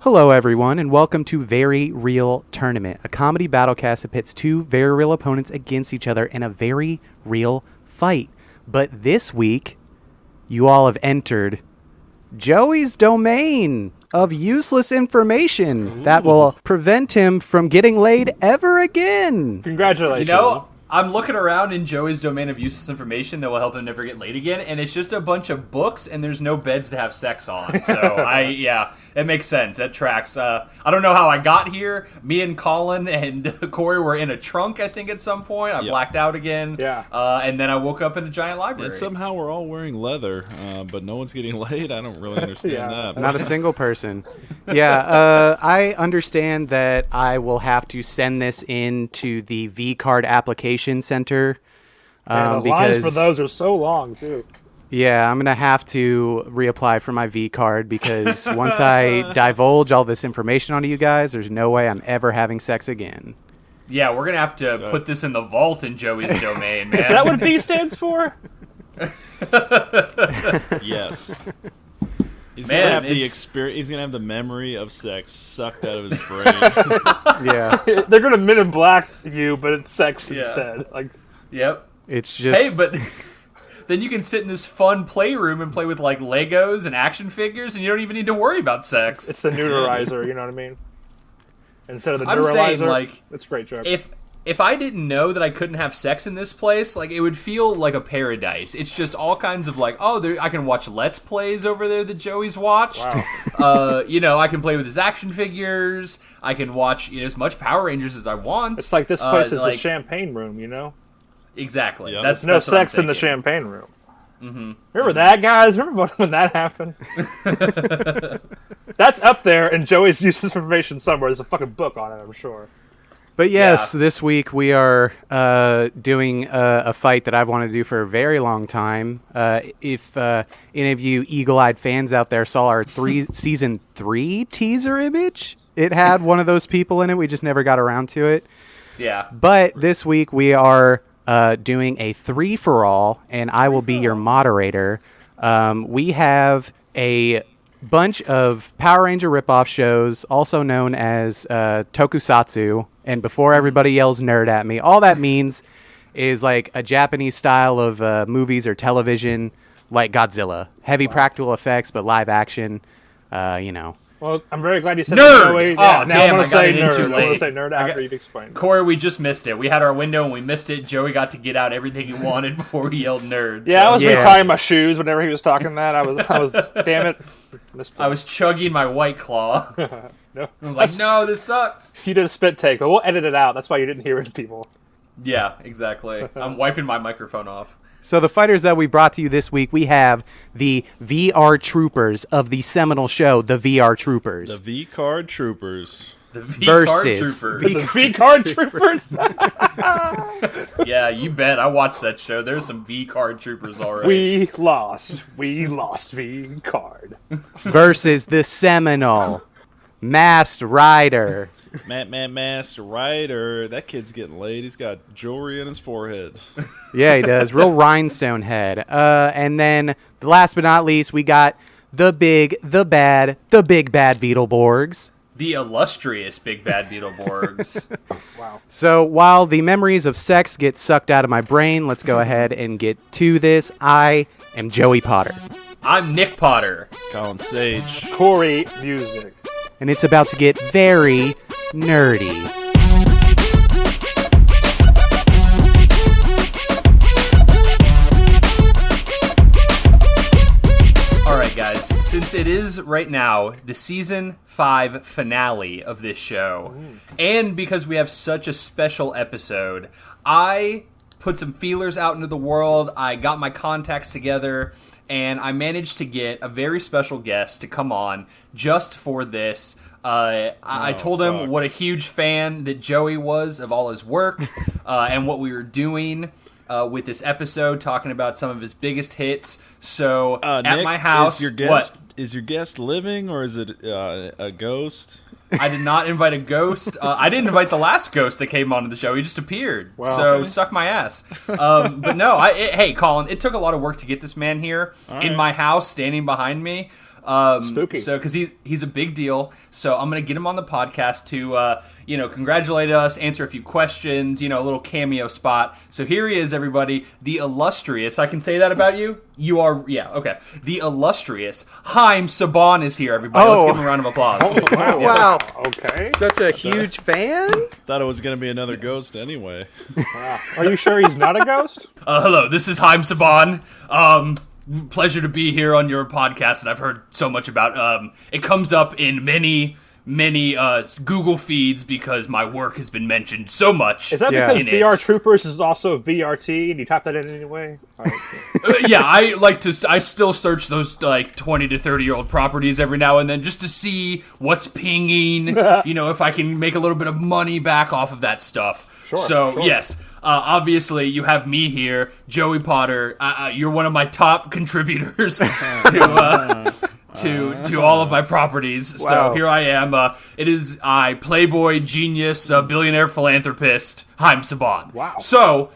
Hello, everyone, and welcome to Very Real Tournament, a comedy battlecast that pits two very real opponents against each other in a very real fight. But this week, you all have entered Joey's domain of useless information that will prevent him from getting laid ever again. Congratulations. You know, I'm looking around in Joey's domain of useless information that will help him never get laid again, and it's just a bunch of books, and there's no beds to have sex on. So, it makes sense. That tracks. I don't know how I got here. Me and Colin and Corey were in a trunk, I think, at some point. I blacked out again. Yeah. And then I woke up in a giant library. And somehow we're all wearing leather, but no one's getting laid. I don't really understand that. Not a single person. Yeah, I understand that I will have to send this in to the V-Card application center. The lines for those are so long, too. Yeah, I'm going to have to reapply for my V-Card because once I divulge all this information onto you guys, there's no way I'm ever having sex again. Yeah, we're going to have to put this in the vault in Joey's domain, man. Is that what V stands for? Yes. He's gonna have the experience. He's gonna have the memory of sex sucked out of his brain. Yeah, They're going to Men in Black you, but it's sex instead. Yep. it's just... Hey, but then you can sit in this fun playroom and play with, like, Legos and action figures, and you don't even need to worry about sex. It's the neuterizer, you know what I mean? Instead of the I'm saying, neuralizer. like, That's a great joke. If I didn't know that I couldn't have sex in this place, like, it would feel like a paradise. It's just all kinds of, like, I can watch Let's Plays over there that Joey's watched. Wow. I can play with his action figures. I can watch, as much Power Rangers as I want. It's like this place is the champagne room, you know? Exactly. Yeah. That's No what I'm sex in the thinking. champagne room. Mm-hmm. Remember that, guys? Remember when that happened? That's up there in Joey's useless information somewhere. There's a fucking book on it, I'm sure. But yes, This week we are doing a fight that I've wanted to do for a very long time. If any of you eagle-eyed fans out there saw our season 3 teaser image, it had one of those people in it. We just never got around to it. Yeah. But this week we are doing a 3-for-all, and I will be your moderator. We have a bunch of Power Ranger ripoff shows, also known as tokusatsu. And before everybody yells nerd at me, all that means is like a Japanese style of movies or television, like Godzilla. Heavy practical effects, but live action, Well, I'm very glad you said Nerd! Joey. Oh, now damn, I'm I got it in nerd. too I'm going late. to say nerd after you've explained. Corey, we just missed it. We had our window and we missed it. Joey got to get out everything he wanted before he yelled nerd. Yeah, so. I was retying my shoes whenever he was talking that. I was damn it. I was chugging my White Claw. No. I was like, no, this sucks. You did a spit take, but we'll edit it out. That's why you didn't hear it, people. Yeah, exactly. I'm wiping my microphone off. So the fighters that we brought to you this week, we have the VR Troopers of the seminal show, the VR Troopers. The V-Card Troopers. The V-Card Versus Troopers. The V-Card Troopers. Yeah, you bet. I watched that show. There's some V-Card Troopers already. We lost V-Card. Versus the seminal Masked Rider. Master Rider. That kid's getting laid. He's got jewelry on his forehead. Yeah, he does. Real rhinestone head. And then, last but not least, we got the big bad Beetleborgs. The illustrious Big Bad Beetleborgs. Wow. So while the memories of sex get sucked out of my brain, let's go ahead and get to this. I am Joey Potter. I'm Nick Potter. Colin Sage. Corey Music. And it's about to get very nerdy. Alright guys, since it is right now the season 5 finale of this show, and because we have such a special episode, I put some feelers out into the world, I got my contacts together, and I managed to get a very special guest to come on just for this. I told him what a huge fan that Joey was of all his work, and what we were doing with this episode, talking about some of his biggest hits. So at Nick, my house, is your guest living or is it a ghost? I did not invite a ghost. I didn't invite the last ghost that came onto the show. He just appeared. Wow. So suck my ass. But no, hey, Colin, it took a lot of work to get this man here in my house, standing behind me. Spooky. So, because he's a big deal, so I'm gonna get him on the podcast to congratulate us, answer a few questions, a little cameo spot. So here he is, everybody, the illustrious. I can say that about you. You are, okay. The illustrious Haim Saban is here, everybody. Let's give him a round of applause. Wow. Wow. Okay. Such a huge fan. Thought it was gonna be another ghost anyway. Wow. Are you sure he's not a ghost? Hello, this is Haim Saban. Pleasure to be here on your podcast that I've heard so much about. It comes up in many Google feeds because my work has been mentioned so much. Is that because VR Troopers is also VRT and you type that in anyway? Right. I still search those 20 to 30-year-old properties every now and then just to see what's pinging, if I can make a little bit of money back off of that stuff. Sure. Yes. Obviously, you have me here, Joey Potter. You're one of my top contributors to all of my properties. Wow. So here I am. It is I, playboy, genius, billionaire philanthropist, Haim Saban. Wow. So,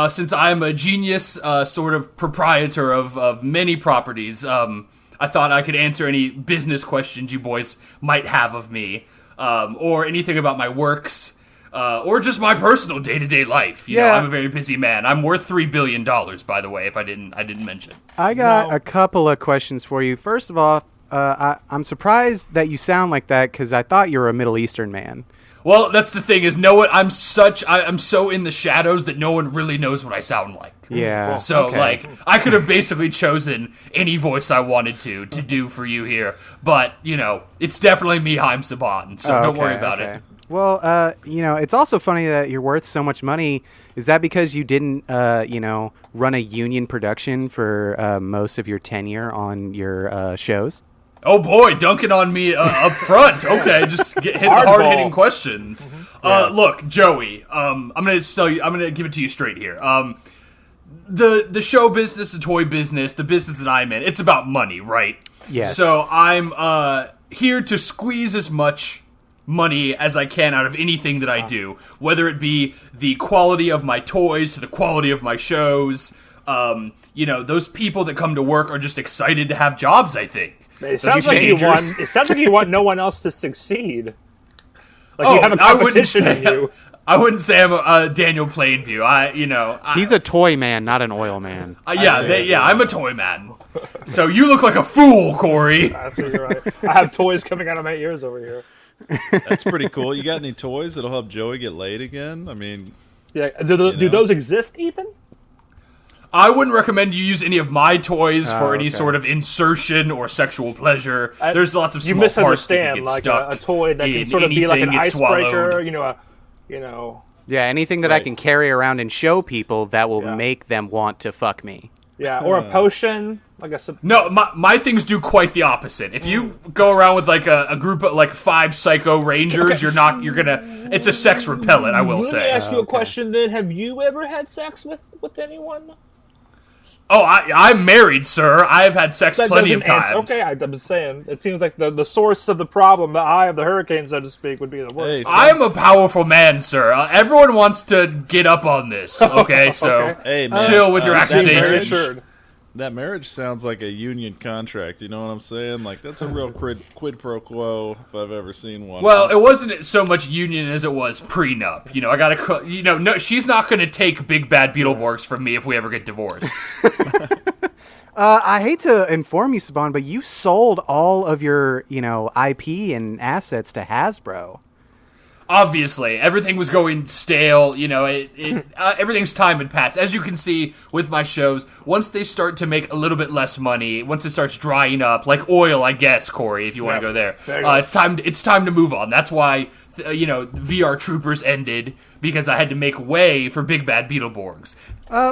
since I am a genius sort of proprietor of many properties, I thought I could answer any business questions you boys might have of me, or anything about my works. Or just my personal day-to-day life. You know, I'm a very busy man. I'm worth $3 billion, by the way, if I didn't mention. I got a couple of questions for you. First of all, I'm surprised that you sound like that because I thought you were a Middle Eastern man. Well, that's the thing is, I'm so in the shadows that no one really knows what I sound like. Yeah. So, I could have basically chosen any voice I wanted to do for you here. But, it's definitely me, Haim Saban, so don't worry about it. Well, it's also funny that you're worth so much money. Is that because you didn't, run a union production for most of your tenure on your shows? Oh boy, dunking on me up front. Okay, just hitting hard-hitting questions. Mm-hmm. Look, Joey, I'm gonna give it to you straight here. The show business, the toy business, the business that I'm in, it's about money, right? Yes. So I'm here to squeeze as much money as I can out of anything that I do, whether it be the quality of my toys to the quality of my shows. Those people that come to work are just excited to have jobs, I think. It sounds like you want no one else to succeed. Like you have a competition in you. I wouldn't say I'm a Daniel Plainview. He's a toy man, not an oil man. I'm a toy man. So you look like a fool, Corey. Absolutely right. I have toys coming out of my ears over here. That's pretty cool. You got any toys that'll help Joey get laid again? I mean, yeah. Do those exist, Ethan? I wouldn't recommend you use any of my toys for any sort of insertion or sexual pleasure. There's lots of small parts that can get stuck. A toy that can sort of be like an icebreaker. Yeah, anything that I can carry around and show people that will make them want to fuck me. Yeah, or a potion. No, my things do quite the opposite. If you go around with a group of 5 psycho rangers, it's a sex repellent, I will say. Let me ask you a question then. Have you ever had sex with anyone? Oh, I'm married, sir. I have had sex plenty of times. Okay, I'm saying. It seems like the source of the problem, the eye of the hurricane, so to speak, would be the worst. Hey, I am a powerful man, sir. Everyone wants to get up on this, okay? So chill with your accusations. That marriage sounds like a union contract, you know what I'm saying? That's a real quid pro quo if I've ever seen one. Well, it wasn't so much union as it was prenup. I gotta, no, she's not gonna take big bad Beetleborgs from me if we ever get divorced. I hate to inform you, Saban, but you sold all of your, IP and assets to Hasbro. Obviously, everything was going stale. Everything's time had passed. As you can see with my shows, once they start to make a little bit less money, once it starts drying up, like oil, I guess, Corey, if you want to go there, it's time to move on. That's why, VR Troopers ended, because I had to make way for Big Bad Beetleborgs.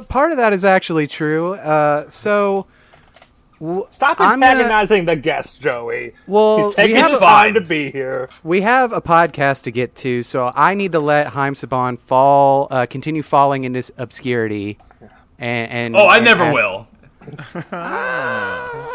Part of that is actually true. Stop antagonizing the guest, Joey. Well, he's taking his time to be here. We have a podcast to get to, so I need to let Haim Saban continue falling into obscurity. I never will.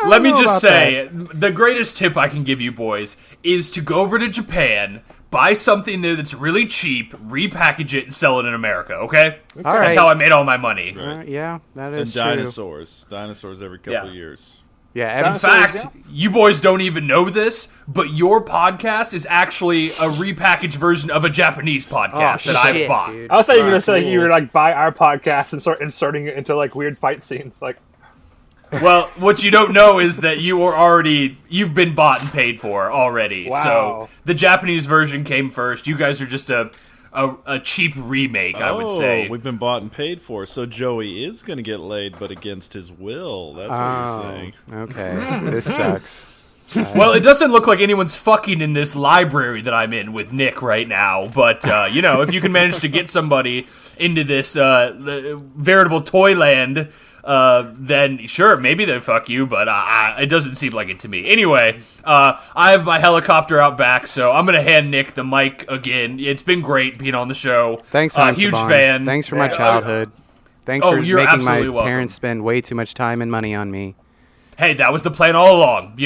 Let me just say, the greatest tip I can give you boys is to go over to Japan, buy something there that's really cheap, repackage it, and sell it in America, okay? All right. That's how I made all my money. Yeah, that is and dinosaurs. Dinosaurs every couple of years. Yeah. In fact, you boys don't even know this, but your podcast is actually a repackaged version of a Japanese podcast that I've bought. Dude. I thought you were gonna say you were like buy our podcast and start inserting it into like weird fight scenes. Like, Well, what you don't know is that you've been bought and paid for already. Wow. So the Japanese version came first. You guys are just a cheap remake, I would say. We've been bought and paid for, so Joey is going to get laid, but against his will. That's what you're saying. Okay. This sucks. Well, it doesn't look like anyone's fucking in this library that I'm in with Nick right now, but, if you can manage to get somebody into this veritable toyland, then sure, maybe they'd fuck you, but it doesn't seem like it to me. Anyway, I have my helicopter out back, so I'm going to hand Nick the mic again. It's been great being on the show. Thanks, huge Saban. fan. Thanks for my childhood. Thanks for you're making my absolutely welcome. parents spend way too much time and money on me. Hey, that was the plan all along,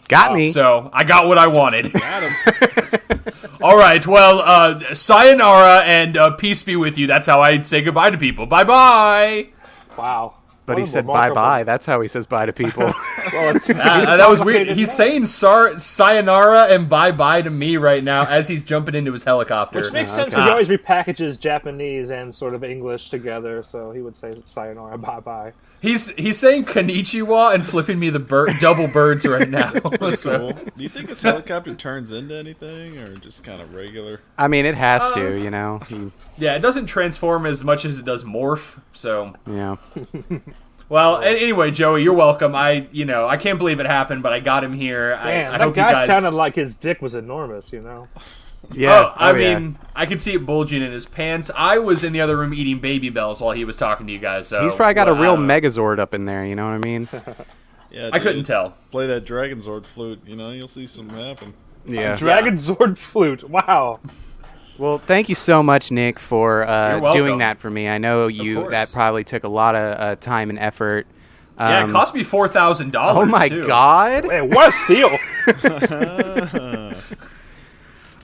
Got me. So I got what I wanted. Got him. All right, well, sayonara and peace be with you. That's how I say goodbye to people. Bye-bye. wow. But he said bye-bye. That's how he says bye to people. Well, it's That was weird. He's saying sayonara and bye-bye to me right now as he's jumping into his helicopter. which makes sense because he always repackages Japanese and sort of English together, so he would say sayonara, bye bye. He's saying konnichiwa and flipping me the double birds right now. So, do you think his helicopter turns into anything, or just kind of regular? I mean, it has to, Yeah, it doesn't transform as much as it does morph, so... Yeah. Well, anyway, Joey, you're welcome. I can't believe it happened, but I got him here. Damn, I that hope guy you guys... sounded like his dick was enormous, Yeah. I mean, I could see it bulging in his pants. I was in the other room eating Baby Bells while he was talking to you guys, so... He's probably got a real Megazord up in there, you know what I mean? Yeah, I couldn't tell. Play that Dragon Zord flute, you'll see something happen. Yeah. Dragon Zord flute, wow. Well, thank you so much, Nick, for welcome. doing that for me. I know course. that probably took a lot of time and effort. Yeah, it cost me $4,000. Oh my too. God! Man, what a steal.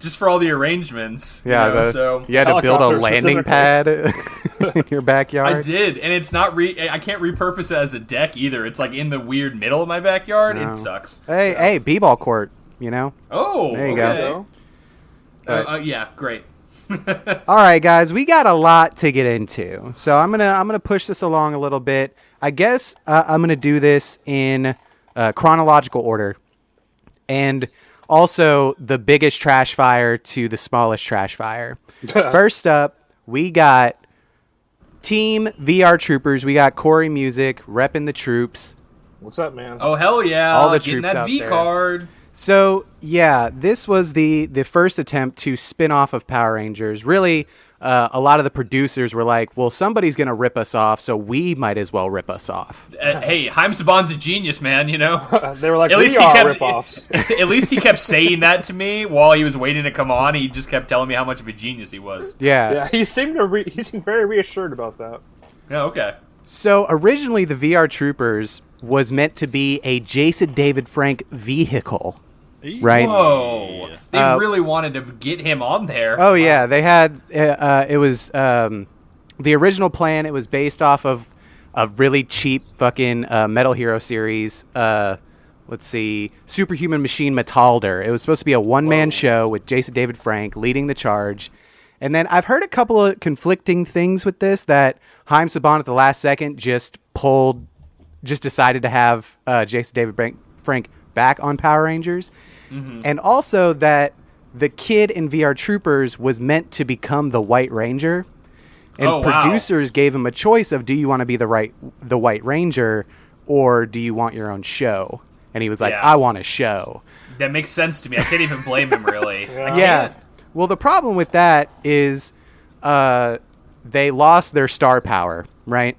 Just for all the arrangements. Yeah, so you had to build a Helicopter landing pad in your backyard. I did, and it's not. I can't repurpose it as a deck either. It's like in the weird middle of my backyard. No. It sucks. Hey, b-ball court. Oh, There you okay. go. Yeah, great. All right, guys, we got a lot to get into, so I'm gonna push this along a little bit. I guess I'm gonna do this in chronological order, and also the biggest trash fire to the smallest trash fire. First up, we got Team VR Troopers. We got Corey Music repping the troops. What's up, man? Oh hell yeah! All the Getting troops that out V there. card. So, yeah, this was the first attempt to spin off of Power Rangers. Really, a lot of the producers were like, well, somebody's going to rip us off, so we might as well rip us off. Hey, Haim Saban's a genius, man. They were like, At we least he are kept. ripoffs. At least he kept saying that to me while he was waiting to come on. He just kept telling me how much of a genius he was. Yeah. Yeah, he seemed very reassured about that. Yeah. Okay. So, originally, the VR Troopers was meant to be a Jason David Frank vehicle, right? Whoa! They really wanted to get him on there. Oh, yeah. They had, it was, the original plan, it was based off of a really cheap fucking Metal Hero series. Let's see, Superhuman Machine Metalder. It was supposed to be a one-man show with Jason David Frank leading the charge. And then I've heard a couple of conflicting things with this, that Haim Saban at the last second just decided to have Jason David Frank back on Power Rangers. Mm-hmm. And also that the kid in VR Troopers was meant to become the White Ranger. And producers gave him a choice of, do you want to be the White Ranger, or do you want your own show? And he was like, I want a show. That makes sense to me. I can't even blame him, really. Yeah. Well, the problem with that is they lost their star power, right?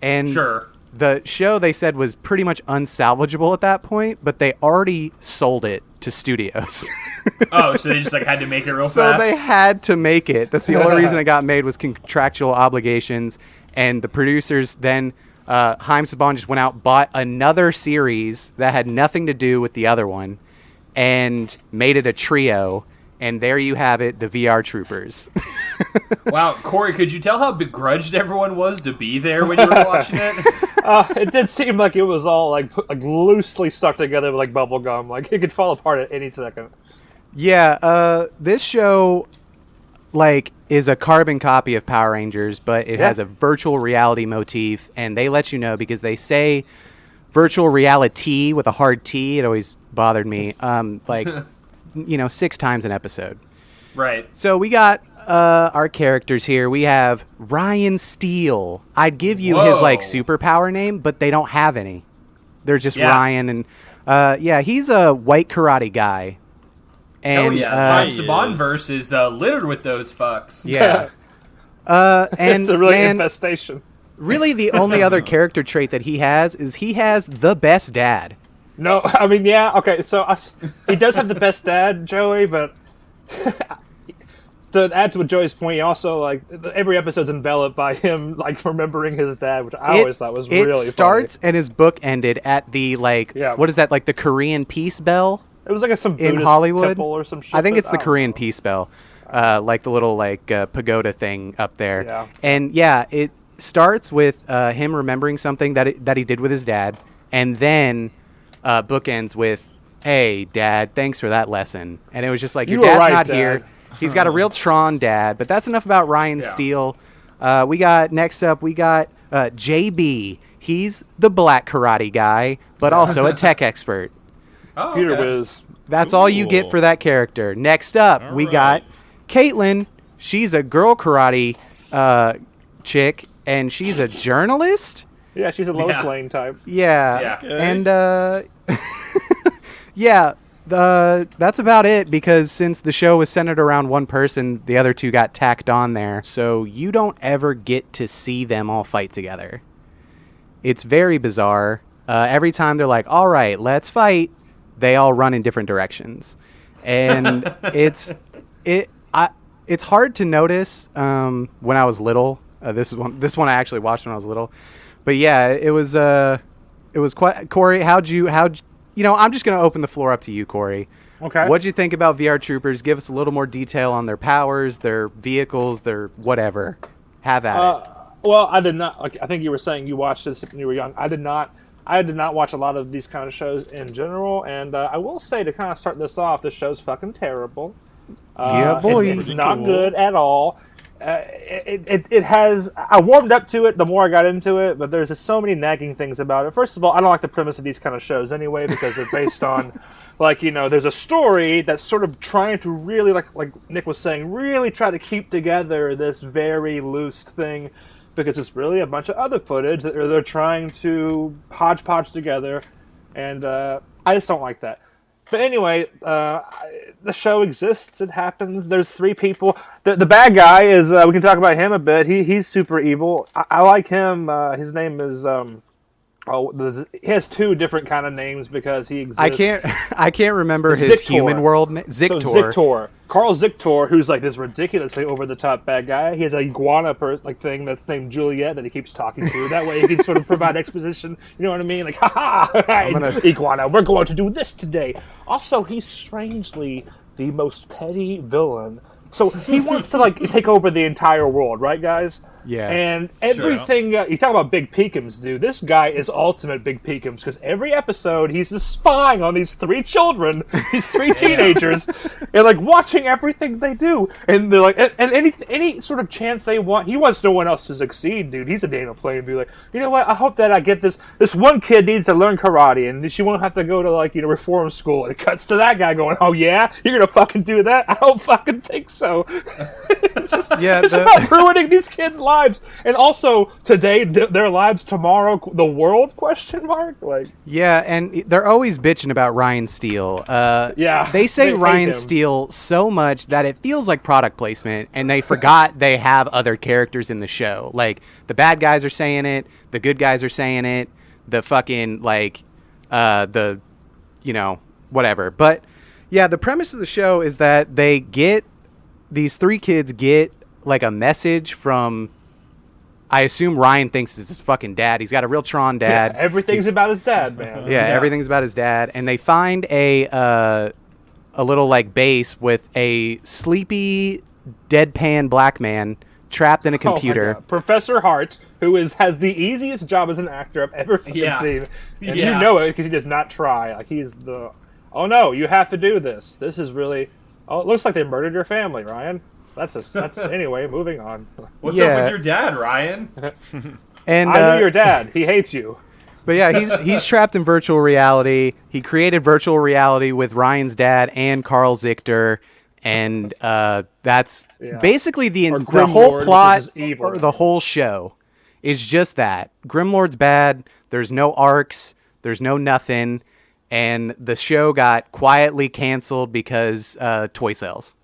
And Sure. The show, they said, was pretty much unsalvageable at that point, but they already sold it to studios. Oh, so they just had to make it real So fast? they had to make it. That's the only reason it got made, was contractual obligations. And the producers then, Haim Saban just went out, bought another series that had nothing to do with the other one, and made it a trio. And there you have it, the VR Troopers. Wow, Corey, could you tell how begrudged everyone was to be there when you were watching it? It did seem like it was all like loosely stuck together with like bubble gum. Like it could fall apart at any second. Yeah, this show like is a carbon copy of Power Rangers, but it has a virtual reality motif, and they let you know because they say virtual reality with a hard T. It always bothered me. Like 6 times an episode. Right. So we got our characters here. We have Ryan Steele. I'd give you his like superpower name, but they don't have any. They're just Ryan, and he's a white karate guy. And Ryan Sabanverse is littered with those fucks. Yeah. And it's a really infestation. Really, the only other character trait that he has is he has the best dad. No, I mean, yeah, okay, so he does have the best dad, Joey, but to add to Joey's point, he also, like, every episode's enveloped by him, like, remembering his dad, which I always thought was really funny. It starts and his book ended at the, like, what is that, like, the Korean peace bell? It was like some Buddhist in Hollywood temple or some shit. I think it's the Korean peace bell, like the little, like, pagoda thing up there. Yeah. And, it starts with him remembering something that he did with his dad, and then bookends with, "Hey, Dad, thanks for that lesson." And it was just like, your dad's not here. He's got a real Tron dad, but that's enough about Ryan Steele. Next up, we got JB. He's the black karate guy, but also a tech expert. Oh, Peter Wiz. That's all you get for that character. Next up, we got Caitlyn. She's a girl karate chick, and she's a journalist. Yeah, she's a Lois Lane type. Yeah. And that's about it, because since the show was centered around one person, the other two got tacked on there. So you don't ever get to see them all fight together. It's very bizarre. Every time they're like, "All right, let's fight," they all run in different directions. And it's hard to notice when I was little. This one I actually watched when I was little. But yeah, it was quite. Corey, I'm just going to open the floor up to you, Corey. Okay. What'd you think about VR Troopers? Give us a little more detail on their powers, their vehicles, their whatever. Have at it. Well, I did not. Like, I think you were saying you watched this when you were young. I did not watch a lot of these kind of shows in general, and I will say, to kind of start this off, this show's fucking terrible. Yeah, boy. It's not good at all. It has. I warmed up to it the more I got into it, but there's just so many nagging things about it. First of all, I don't like the premise of these kind of shows anyway, because they're based on, there's a story that's sort of trying to really, like Nick was saying, really try to keep together this very loose thing, because it's really a bunch of other footage that they're trying to hodgepodge together, and I just don't like that. But anyway, the show exists. It happens. There's 3 people. The bad guy is, we can talk about him a bit. He's super evil. I like him. His name is, he has 2 different kind of names because he exists. I can't remember his human world name. Zictor. So Zictor. Carl Zictor, who's like this ridiculously over-the-top bad guy. He has an iguana thing that's named Juliet that he keeps talking to. That way he can sort of provide exposition. You know what I mean? Like, iguana, we're going to do this today. Also, he's strangely the most petty villain. So he wants to take over the entire world, right, guys? Yeah. And everything, you talk about Big Peekums, dude. This guy is ultimate Big Peekums, because every episode he's just spying on these 3 children, these 3 teenagers, and watching everything they do. And they're like, and any sort of chance they want, he wants no one else to succeed, dude. He's a Daniel Play and be like, you know what? I hope that I get this one kid needs to learn karate, and she won't have to go to reform school. And it cuts to that guy going, oh yeah, you're gonna fucking do that? I don't fucking think so. It's about ruining these kids' lives, and also today their lives, tomorrow the world ? Yeah, and they're always bitching about Ryan Steele. They say Ryan Steele so much that it feels like product placement, and they forgot they have other characters in the show. Like, the bad guys are saying it, the good guys are saying it, the fucking whatever. But yeah, the premise of the show is that these 3 kids get a message from, I assume Ryan thinks it's his fucking dad. He's got a real Tron dad. Yeah, everything's about his dad, man. Yeah, everything's about his dad. And they find a little base with a sleepy deadpan black man trapped in a Oh my computer. God. Professor Hart, who has the easiest job as an actor I've ever fucking seen. And you know it because he does not try. Like, he's the, oh no, you have to do this. This is really, oh, it looks like they murdered your family, Ryan. That's anyway, moving on. What's up with your dad, Ryan? And I knew your dad. He hates you. But yeah, he's trapped in virtual reality. He created virtual reality with Ryan's dad and Carl Zichter, and that's basically the whole plot or the whole show is just that. Grimlord's bad. There's no arcs. There's no nothing, and the show got quietly canceled because toy sales.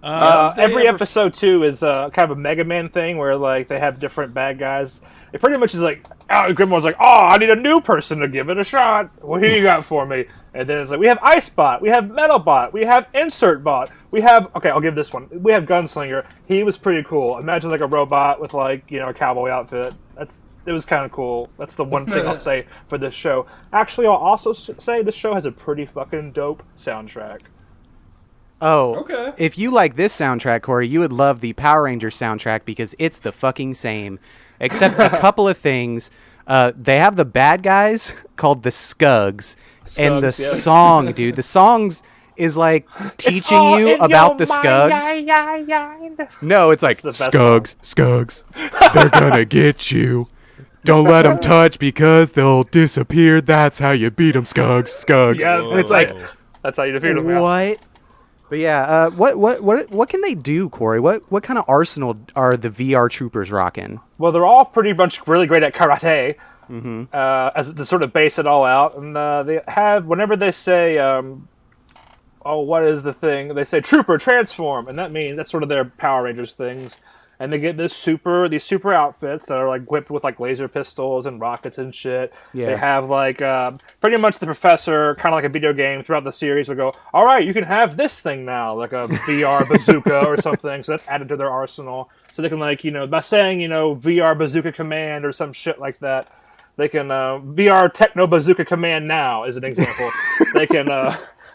Every episode too is kind of a Mega Man thing where like they have different bad guys. It pretty much is like Grimwald's like, oh, I need a new person to give it a shot. What do you got for me? And then it's like we have Icebot, we have Metalbot, we have Insertbot, we have I'll give this one. We have Gunslinger. He was pretty cool. Imagine like a robot with like a cowboy outfit. It was kind of cool. That's the one thing I'll say for this show. Actually, I'll also say this show has a pretty fucking dope soundtrack. Oh, okay. If you like this soundtrack, Corey, you would love the Power Rangers soundtrack because it's the fucking same, except a couple of things. They have the bad guys called the Skugs, and the song, dude, the songs is like teaching you about the Skugs. No, it's like Skugs, they're gonna get you. Don't let them touch because they'll disappear. That's how you beat them, Skugs. Yeah, and it's like that's how you defeat them. What? But yeah, what can they do, Corey? What kind of arsenal are the VR troopers rocking? Well, they're all pretty much really great at karate, as to sort of base it all out. And they have, whenever they say, what is the thing? They say trooper transform, and that means that's sort of their Power Rangers things. And they get these super outfits that are like equipped with like laser pistols and rockets and shit. Yeah. They have like pretty much the professor, kind of like a video game throughout the series, will go, all right, you can have this thing now, like a VR bazooka or something. So that's added to their arsenal. So they can like, by saying, VR bazooka command or some shit like that, they can VR techno bazooka command now is an example.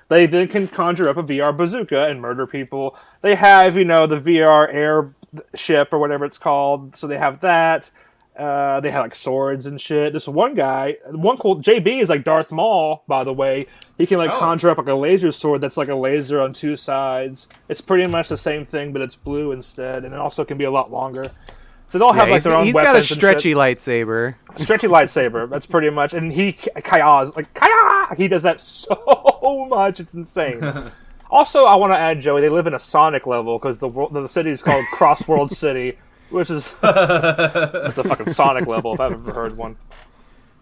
They then can conjure up a VR bazooka and murder people. They have, the VR air ship or whatever it's called. So they have that. They have like swords and shit. This one guy, JB is like Darth Maul, by the way. He can conjure up like a laser sword that's like a laser on two sides. It's pretty much the same thing, but it's blue instead, and it also can be a lot longer. So they'll have like their own weapons. He's got a stretchy lightsaber. Stretchy lightsaber. That's pretty much. And he Kayaz like Kaya. He does that so much. It's insane. Also, I want to add, Joey. They live in a Sonic level because the city is called Cross World City, which is it's a fucking Sonic level if I've ever heard one.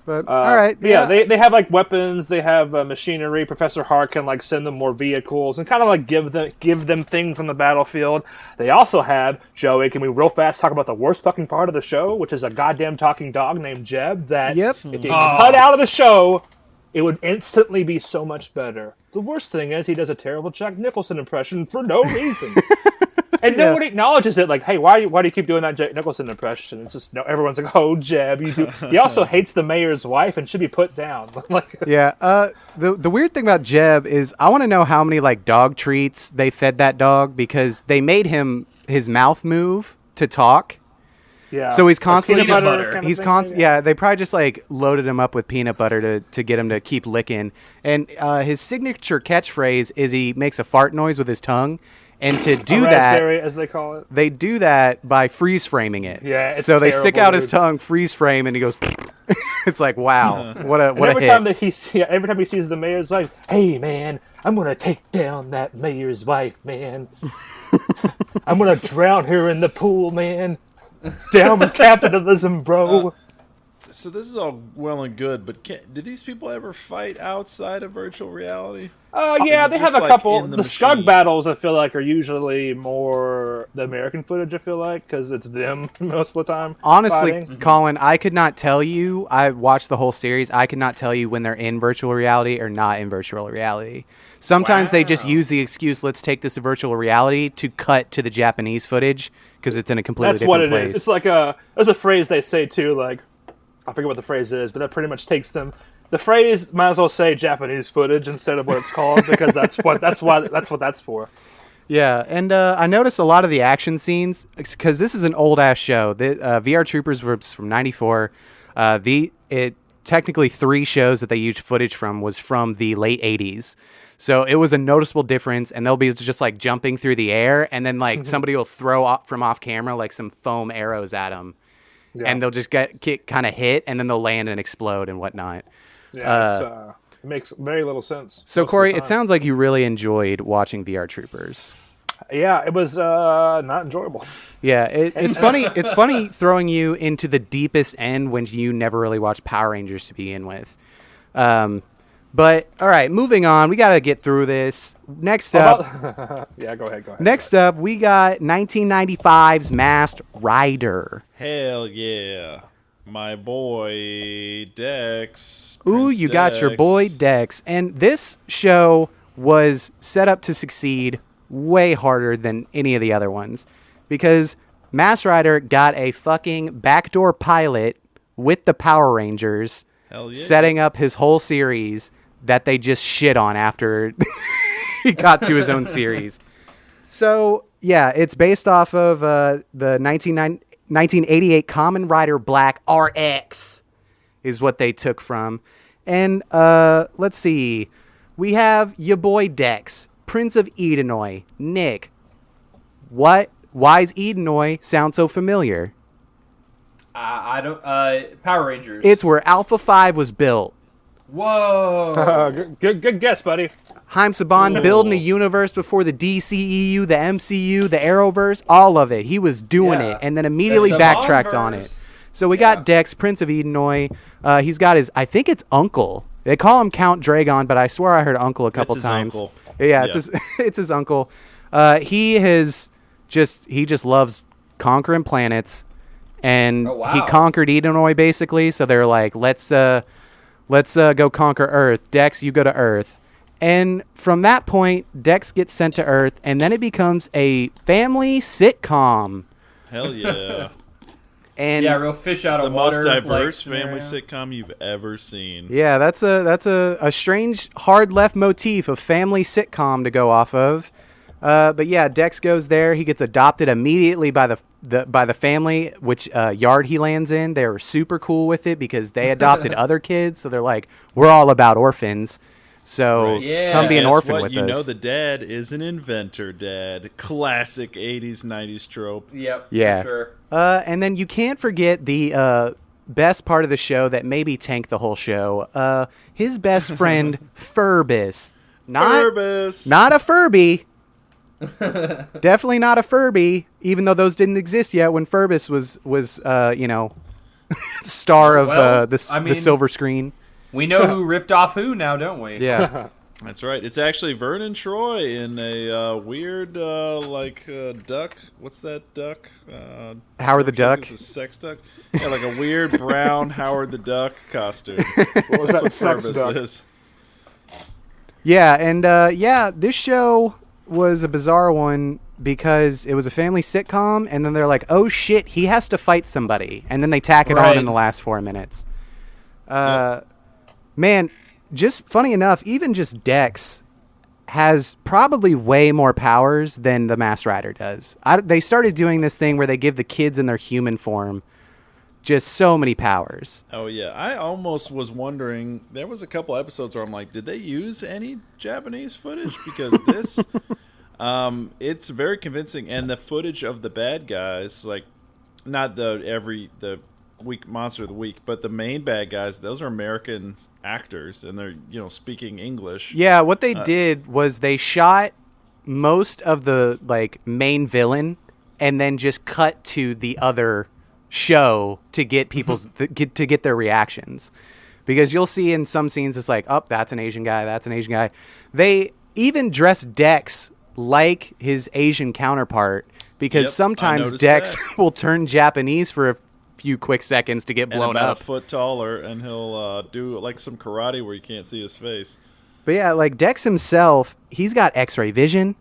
But all right, yeah. They have like weapons. They have machinery. Professor Hart can like send them more vehicles and kind of like give them things on the battlefield. They also have, Joey. Can we real fast talk about the worst fucking part of the show, which is a goddamn talking dog named Jeb? That if you cut out of the show, it would instantly be so much better. The worst thing is he does a terrible Jack Nicholson impression for no reason. And nobody acknowledges it. Like, hey, why do you keep doing that Jack Nicholson impression? It's just everyone's like, oh, Jeb, you do. He also hates the mayor's wife and should be put down. The weird thing about Jeb is I want to know how many like dog treats they fed that dog because they made his mouth move to talk. Yeah. So he's constantly butter. They probably just like loaded him up with peanut butter to get him to keep licking. And his signature catchphrase is he makes a fart noise with his tongue. And to do that, as they call it, they do that by freeze framing it. Yeah, it's so they terrible, stick out his tongue, freeze frame, and he goes. It's like wow, what a every hit. Every time he sees the mayor's wife, hey man, I'm gonna take down that mayor's wife, man. I'm gonna drown her in the pool, man. Down with capitalism, bro. So this is all well and good, but do these people ever fight outside of virtual reality? Yeah, they have a couple. The Skug battles, I feel like, are usually more the American footage, I feel like, because it's them most of the time. Honestly, fighting. Colin, I could not tell you. I watched the whole series. I could not tell you when they're in virtual reality or not in virtual reality. Sometimes they just use the excuse, let's take this to virtual reality, to cut to the Japanese footage because it's in a completely different place. That's what it is. It's like there's a phrase they say, too, like, I forget what the phrase is, but that pretty much takes them. The phrase might as well say Japanese footage instead of what it's called because that's what that's for. Yeah, and I noticed a lot of the action scenes because this is an old ass show. The VR Troopers was from '94. Technically 3 shows that they used footage from was from the late '80s. So it was a noticeable difference, and they'll be just like jumping through the air, and then like somebody will throw from off camera like some foam arrows at them, and they'll just get kind of hit, and then they'll land and explode and whatnot. Yeah, it makes very little sense. So Corey, it sounds like you really enjoyed watching VR Troopers. Yeah, it was not enjoyable. Yeah, it's funny. It's funny throwing you into the deepest end when you never really watched Power Rangers to begin with. But all right, moving on. We got to get through this. Next up, yeah, go ahead. Next up, we got 1995's Masked Rider. Hell yeah, my boy Dex. Ooh, Prince you Dex. got your boy Dex, and this show was set up to succeed way harder than any of the other ones because Masked Rider got a fucking backdoor pilot with the Power Rangers, setting up his whole series that they just shit on after he got to his own series. So, yeah, it's based off of the 1988 Kamen Rider Black RX is what they took from. And let's see. We have your boy Dex, Prince of Edenoi. Nick, why's Edenoi sound so familiar? I don't. Power Rangers. It's where Alpha 5 was built. Whoa. Good guess, buddy. Haim Saban building a universe before the DCEU, the MCU, the Arrowverse, all of it. He was doing it and then immediately backtracked on it. So we got Dex, Prince of Edenoi. He's got I think it's uncle. They call him Count Dragon, but I swear I heard uncle a couple times. Uncle. Yeah, it's his uncle. He just loves conquering planets, and he conquered Edenoi basically. So they're like, let's go conquer Earth. Dex, you go to Earth. And from that point, Dex gets sent to Earth, and then it becomes a family sitcom. Hell yeah. And yeah, real fish out of water. The most diverse family sitcom you've ever seen. Yeah, that's a strange hard left motif of family sitcom to go off of. But yeah, Dex goes there. He gets adopted immediately by the family, which yard he lands in. They were super cool with it because they adopted other kids. So they're like, we're all about orphans. So come be an orphan with us. You know the dad is an inventor dad. Classic 80s, 90s trope. Yep, yeah. For sure. And then you can't forget the best part of the show that maybe tanked the whole show. His best friend, Furbus. Not a Furby. Definitely not a Furby, even though those didn't exist yet when Furbus was star of the silver screen. We know who ripped off who now, don't we? Yeah. That's right. It's actually Vernon Troy in a weird, duck. What's that duck? Howard the Duck? It's a sex duck. Yeah, like a weird brown Howard the Duck costume. What was that sex duck? Is. Yeah, and this show was a bizarre one because it was a family sitcom, and then they're like, oh shit, he has to fight somebody. And then they tack it on in the last 4 minutes. Man, just funny enough, even just Dex has probably way more powers than the Masked Rider does. They started doing this thing where they give the kids in their human form just so many powers. Oh, yeah. I almost was wondering, there was a couple episodes where I'm like, did they use any Japanese footage? Because this, it's very convincing. And the footage of the bad guys, like, not the week monster of the week, but the main bad guys, those are American actors, and they're speaking English. Yeah, what they did was they shot most of the main villain and then just cut to the other show to get people's to get their reactions, because you'll see in some scenes it's like, oh, that's an Asian guy. They even dress Dex like his Asian counterpart, because sometimes Dex will turn Japanese for a few quick seconds to get blown about up. A foot taller, and he'll do like some karate where you can't see his face. But yeah, like Dex himself, he's got X-ray vision.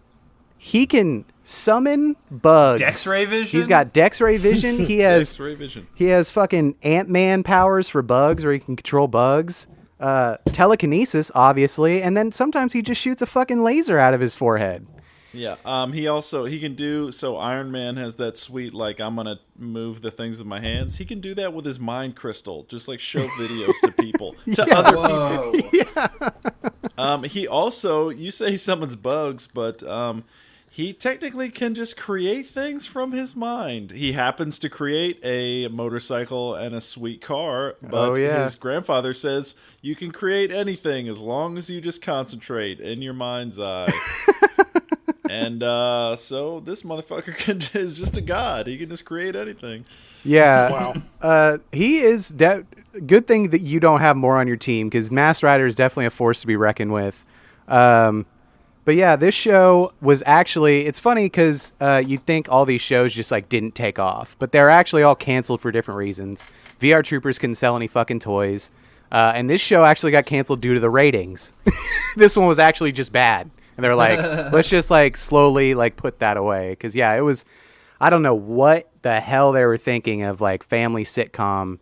He can summon bugs. Dex-ray vision? He's got Dex-ray vision. He has X-ray vision. He has fucking Ant-Man powers for bugs, where he can control bugs. Telekinesis, obviously, and then sometimes he just shoots a fucking laser out of his forehead. Yeah. He can do so. Iron Man has that sweet like I'm gonna move the things with my hands. He can do that with his mind crystal. Just like show videos to people, to other people. He also, you say he summons bugs, but he technically can just create things from his mind. He happens to create a motorcycle and a sweet car, but his grandfather says you can create anything as long as you just concentrate in your mind's eye. And so this motherfucker is just a god. He can just create anything. Yeah. Wow. He is good thing that you don't have more on your team, because Masked Rider is definitely a force to be reckoned with. But yeah, this show was actually, it's funny because you'd think all these shows just like didn't take off, but they're actually all canceled for different reasons. VR Troopers couldn't sell any fucking toys. And this show actually got canceled due to the ratings. This one was actually just bad. And they're like, let's just like slowly like put that away. Cause yeah, it was, I don't know what the hell they were thinking of, like family sitcom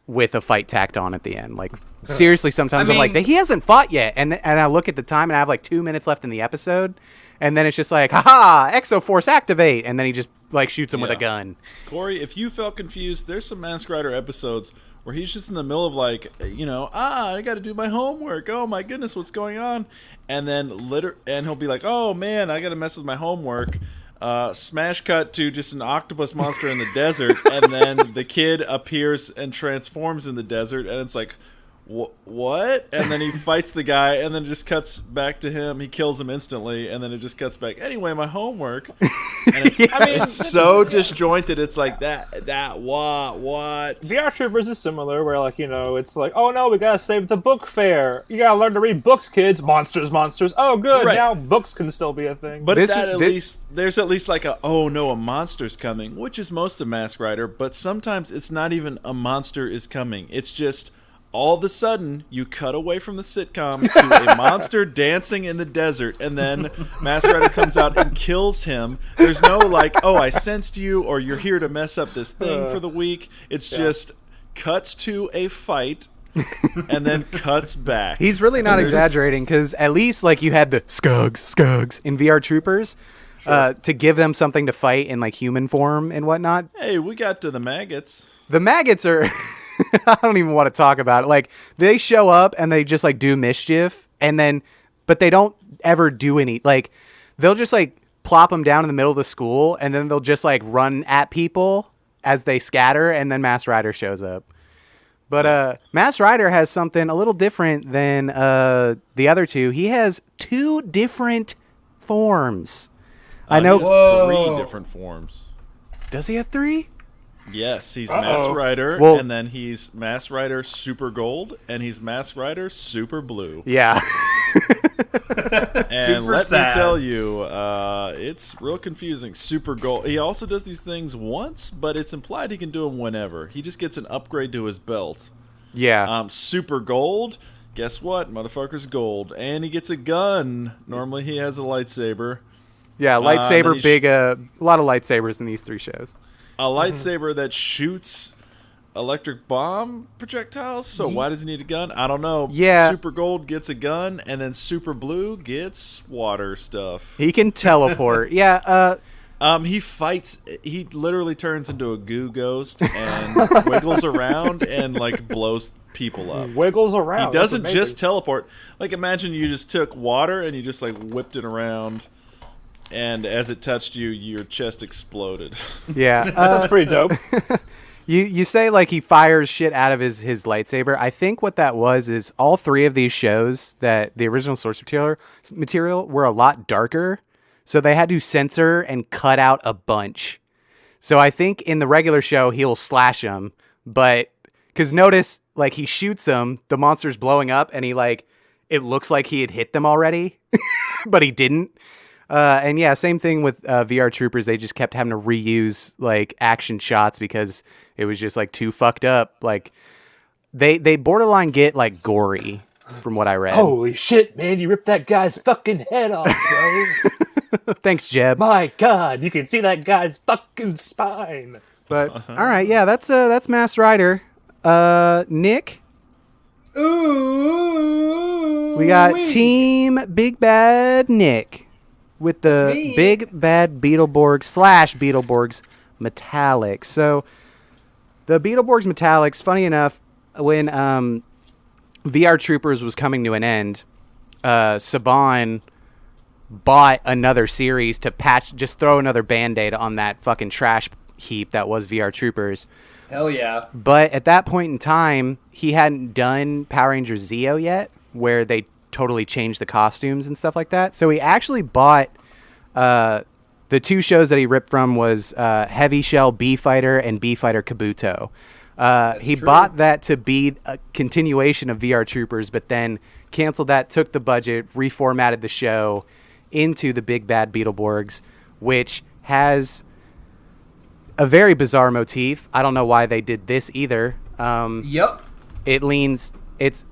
with a fight tacked on at the end. Like seriously, sometimes I'm like, he hasn't fought yet. And I look at the time and I have like 2 minutes left in the episode. And then it's just like, haha, Exoforce activate. And then he just like shoots him with a gun. Corey, if you felt confused, there's some Masked Rider episodes where he's just in the middle of like, I got to do my homework. Oh my goodness, what's going on? And then and he'll be like, oh man, I got to mess with my homework. Smash cut to just an octopus monster in the desert, and then the kid appears and transforms in the desert, and it's like, what? And then he fights the guy, and then it just cuts back to him. He kills him instantly, and then it just cuts back. Anyway, my homework. And it's, it's so disjointed. It's like that, what? VR Troopers is similar, where like, it's like, oh no, we gotta save the book fair. You gotta learn to read books, kids. Monsters. Oh good, now books can still be a thing. But there's at least like a monster's coming, which is most of Masked Rider, but sometimes it's not even a monster is coming. It's just all of a sudden, you cut away from the sitcom to a monster dancing in the desert, and then Masked Rider comes out and kills him. There's no like, oh, I sensed you, or you're here to mess up this thing for the week. It's just cuts to a fight, and then cuts back. He's really not exaggerating, because at least like you had the skugs in VR Troopers to give them something to fight in like human form and whatnot. Hey, we got to the maggots. The maggots are... I don't even want to talk about it. Like, they show up and they just like do mischief, and then, but they don't ever do any, like, they'll just like plop them down in the middle of the school, and then they'll just like run at people as they scatter, and then Masked Rider shows up. But Masked Rider has something a little different than the other two. He has 2 different forms. I know. He has 3 different forms. Does he have 3? Yes, he's Masked Rider, and then he's Masked Rider Super Gold, and he's Masked Rider Super Blue. Yeah. And let me tell you, it's real confusing. Super Gold. He also does these things once, but it's implied he can do them whenever. He just gets an upgrade to his belt. Yeah. Super Gold, guess what? Motherfucker's gold. And he gets a gun. Normally he has a lightsaber. Yeah, lightsaber, a lot of lightsabers in these 3 shows. A lightsaber that shoots electric bomb projectiles. So why does he need a gun? I don't know. Yeah. Super Gold gets a gun, and then Super Blue gets water stuff. He can teleport. Yeah. He fights. He literally turns into a goo ghost and wiggles around and like blows people up. Wiggles around. He doesn't just teleport. Like, imagine you just took water and you just like whipped it around. And as it touched you, your chest exploded. Yeah. That's pretty dope. You say like he fires shit out of his lightsaber. I think what that was is all 3 of these shows, that the original source material were a lot darker. So they had to censor and cut out a bunch. So I think in the regular show, he'll slash them. But because notice, like, he shoots them, the monster's blowing up, and he like, it looks like he had hit them already, but he didn't. And yeah, same thing with VR Troopers. They just kept having to reuse like action shots because it was just like too fucked up. Like they borderline get like gory from what I read. Holy shit, man! You ripped that guy's fucking head off, bro. Thanks, Jeb. My God, you can see that guy's fucking spine. But all right, yeah, that's Masked Rider. Nick. Ooh. We got Team Big Bad Nick. with the me. Big Bad Beetleborgs / Beetleborgs Metallics. So the Beetleborgs Metallics, funny enough, when VR Troopers was coming to an end, Saban bought another series to just throw another Band-Aid on that fucking trash heap that was VR Troopers. Hell yeah. But at that point in time, he hadn't done Power Rangers Zeo yet, where they totally changed the costumes and stuff like that. So he actually bought the two shows that he ripped from was Heavy Shell B-Fighter and B-Fighter Kabuto. He true. bought that to be a continuation of VR Troopers, but then canceled that, took the budget, reformatted the show into the Big Bad Beetleborgs, which has a very bizarre motif. I don't know why they did this either. Yep. It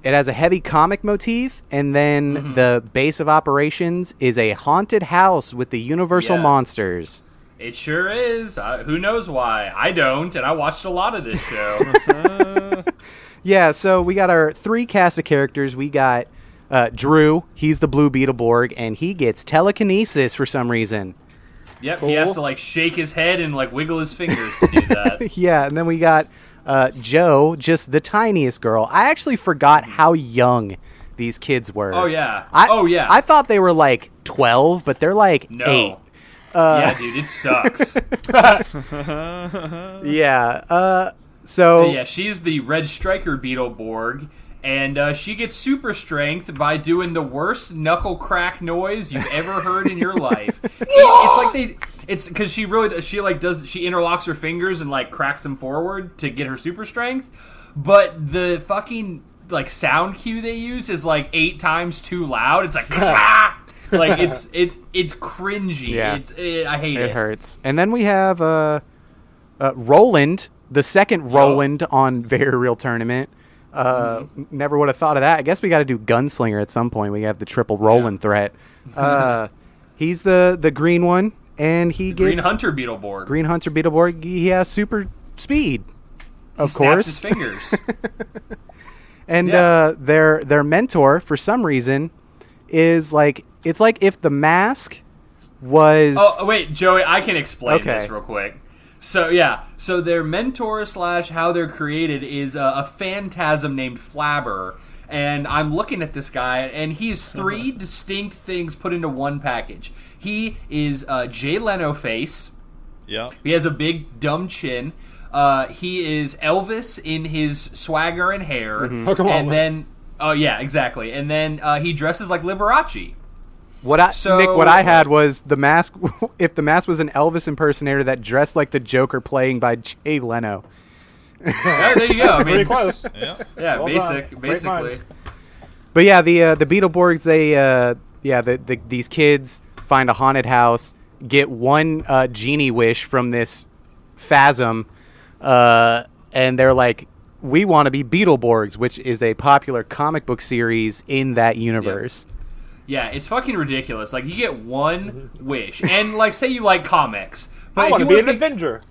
has a heavy comic motif, and then the base of operations is a haunted house with the Universal Yeah. monsters. It sure is. Who knows why? I don't, and I watched a lot of this show. Yeah, so we got our 3 cast of characters. We got Drew. He's the blue Beetleborg, and he gets telekinesis for some reason. Yep, he has to like shake his head and like wiggle his fingers to do that. Yeah, and then we got Joe, just the tiniest girl. I actually forgot how young these kids were. Oh yeah. I thought they were like 12, but they're like No. 8. Yeah, dude, it sucks. Yeah. So Yeah, she's the Red Striker Beetleborg, and she gets super strength by doing the worst knuckle crack noise you've ever heard in your life. It's because she interlocks her fingers and like cracks them forward to get her super strength, but the fucking like sound cue they use is like 8 times too loud. It's like like it's cringy. Yeah. I hate it. it hurts. And then we have Roland, the second Roland on Very Real Tournament. Never would have thought of that. I guess we got to do Gunslinger at some point. We have the triple Roland threat. He's the green one, and he gets Green Hunter Beetleborg. Green Hunter Beetleborg. He has super speed, of Snaps course. his fingers. And Yeah. their mentor, for some reason, is like it's like if the mask was. Oh wait, Joey, I can explain Okay. this real quick. So their mentor / how they're created is a phantasm named Flabber, and I'm looking at this guy, and he's 3 distinct things put into one package. He is Jay Leno face. Yeah. He has a big dumb chin. He is Elvis in his swagger and hair. Oh, come on, and man. then oh yeah, exactly. And then he dresses like Liberace. What I So- Nick, what I had was the mask. If the mask was an Elvis impersonator that dressed like the Joker playing by Jay Leno. Yeah, there you go. I mean, Pretty close. Yeah. yeah, Well done. Great basically. minds. But yeah, the Beetleborgs, these kids find a haunted house, get one genie wish from this phasm, and they're like, we want to be Beetleborgs, which is a popular comic book series in that universe. Yeah, it's fucking ridiculous. Like, you get one wish, and like, say you like comics, but I if want to you be wanna an Avenger.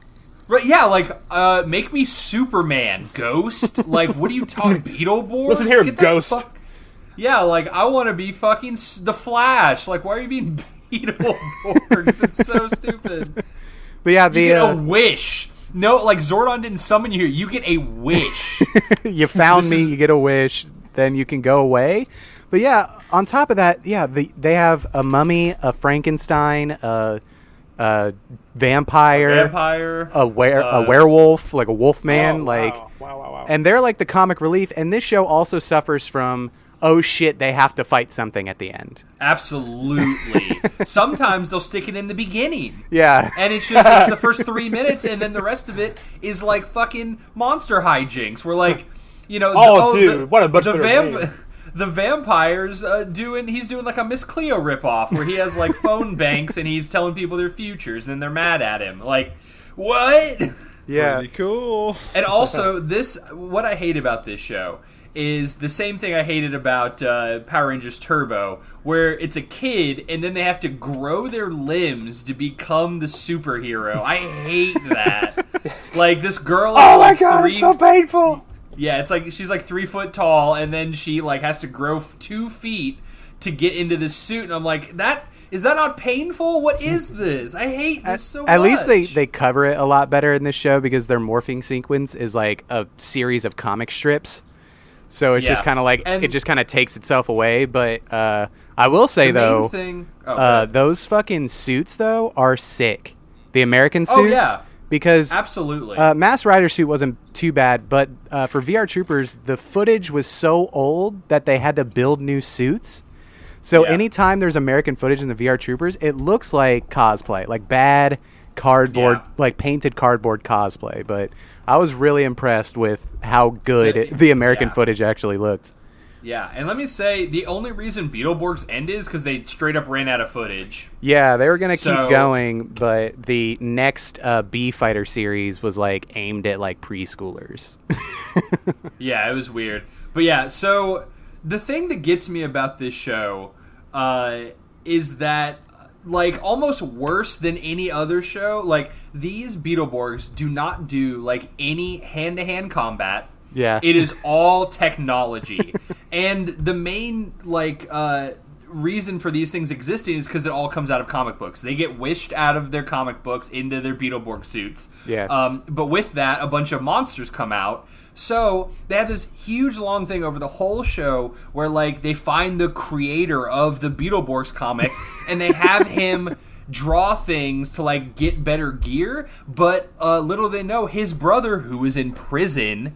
right, yeah, like, make me Superman, Ghost. Like, what are you talking, Beetleborgs? Listen here, Get the Ghost. Yeah, like, I want to be fucking the Flash. Like, why are you being Beetleborgs? It's so stupid. But yeah, You get a wish. No, like, Zordon didn't summon you here. You get a wish. you found This me, is- you get a wish, then you can go away. But yeah, on top of that, yeah, they have a mummy, a Frankenstein, a vampire, a werewolf, like a wolf man, Oh, like, wow. and they're like the comic relief. And this show also suffers from, oh shit, they have to fight something at the end. Absolutely. Sometimes they'll stick it in the beginning. Yeah. And it's the first 3 minutes, and then the rest of it is like fucking monster hijinks. We're like, you know, Dude, what a much better name. the vampires he's doing like a Miss Cleo ripoff where he has like phone banks and he's telling people their futures and they're mad at him. Like, what? Yeah. Pretty cool. And also, what I hate about this show is the same thing I hated about Power Rangers Turbo, where it's a kid and then they have to grow their limbs to become the superhero. I hate that. Like, this girl is Oh my like god, it's so painful. Yeah, it's like she's like 3 foot tall, and then she like has to grow 2 feet to get into this suit, and I'm like, that Is that not painful? What is this? I hate this so much. At least they cover it a lot better in this show because their morphing sequence is like a series of comic strips. So it's just kind of like, it just kind of takes itself away. But I will say, though, those fucking suits, though, are sick. The American suits. Oh, yeah. Because absolutely, Masked Rider suit wasn't too bad, but for VR Troopers, the footage was so old that they had to build new suits. So anytime there's American footage in the VR Troopers, it looks like cosplay, like bad cardboard, like painted cardboard cosplay. But I was really impressed with how good the American footage actually looked. Yeah, and let me say, the only reason Beetleborgs ended is because they straight up ran out of footage. Yeah, they were going to keep going, but the next B-Fighter series was, like, aimed at, like, preschoolers. Yeah, it was weird. But yeah, so the thing that gets me about this show is that, like, almost worse than any other show, like, these Beetleborgs do not do, like, any hand-to-hand combat. Yeah. It is all technology. And the main, like, reason for these things existing is because it all comes out of comic books. They get wished out of their comic books into their Beetleborg suits. Yeah. But with that, a bunch of monsters come out. So they have this huge long thing over the whole show where, like, they find the creator of the Beetleborgs comic and they have him draw things to, like, get better gear. But little they know, his brother, who is in prison,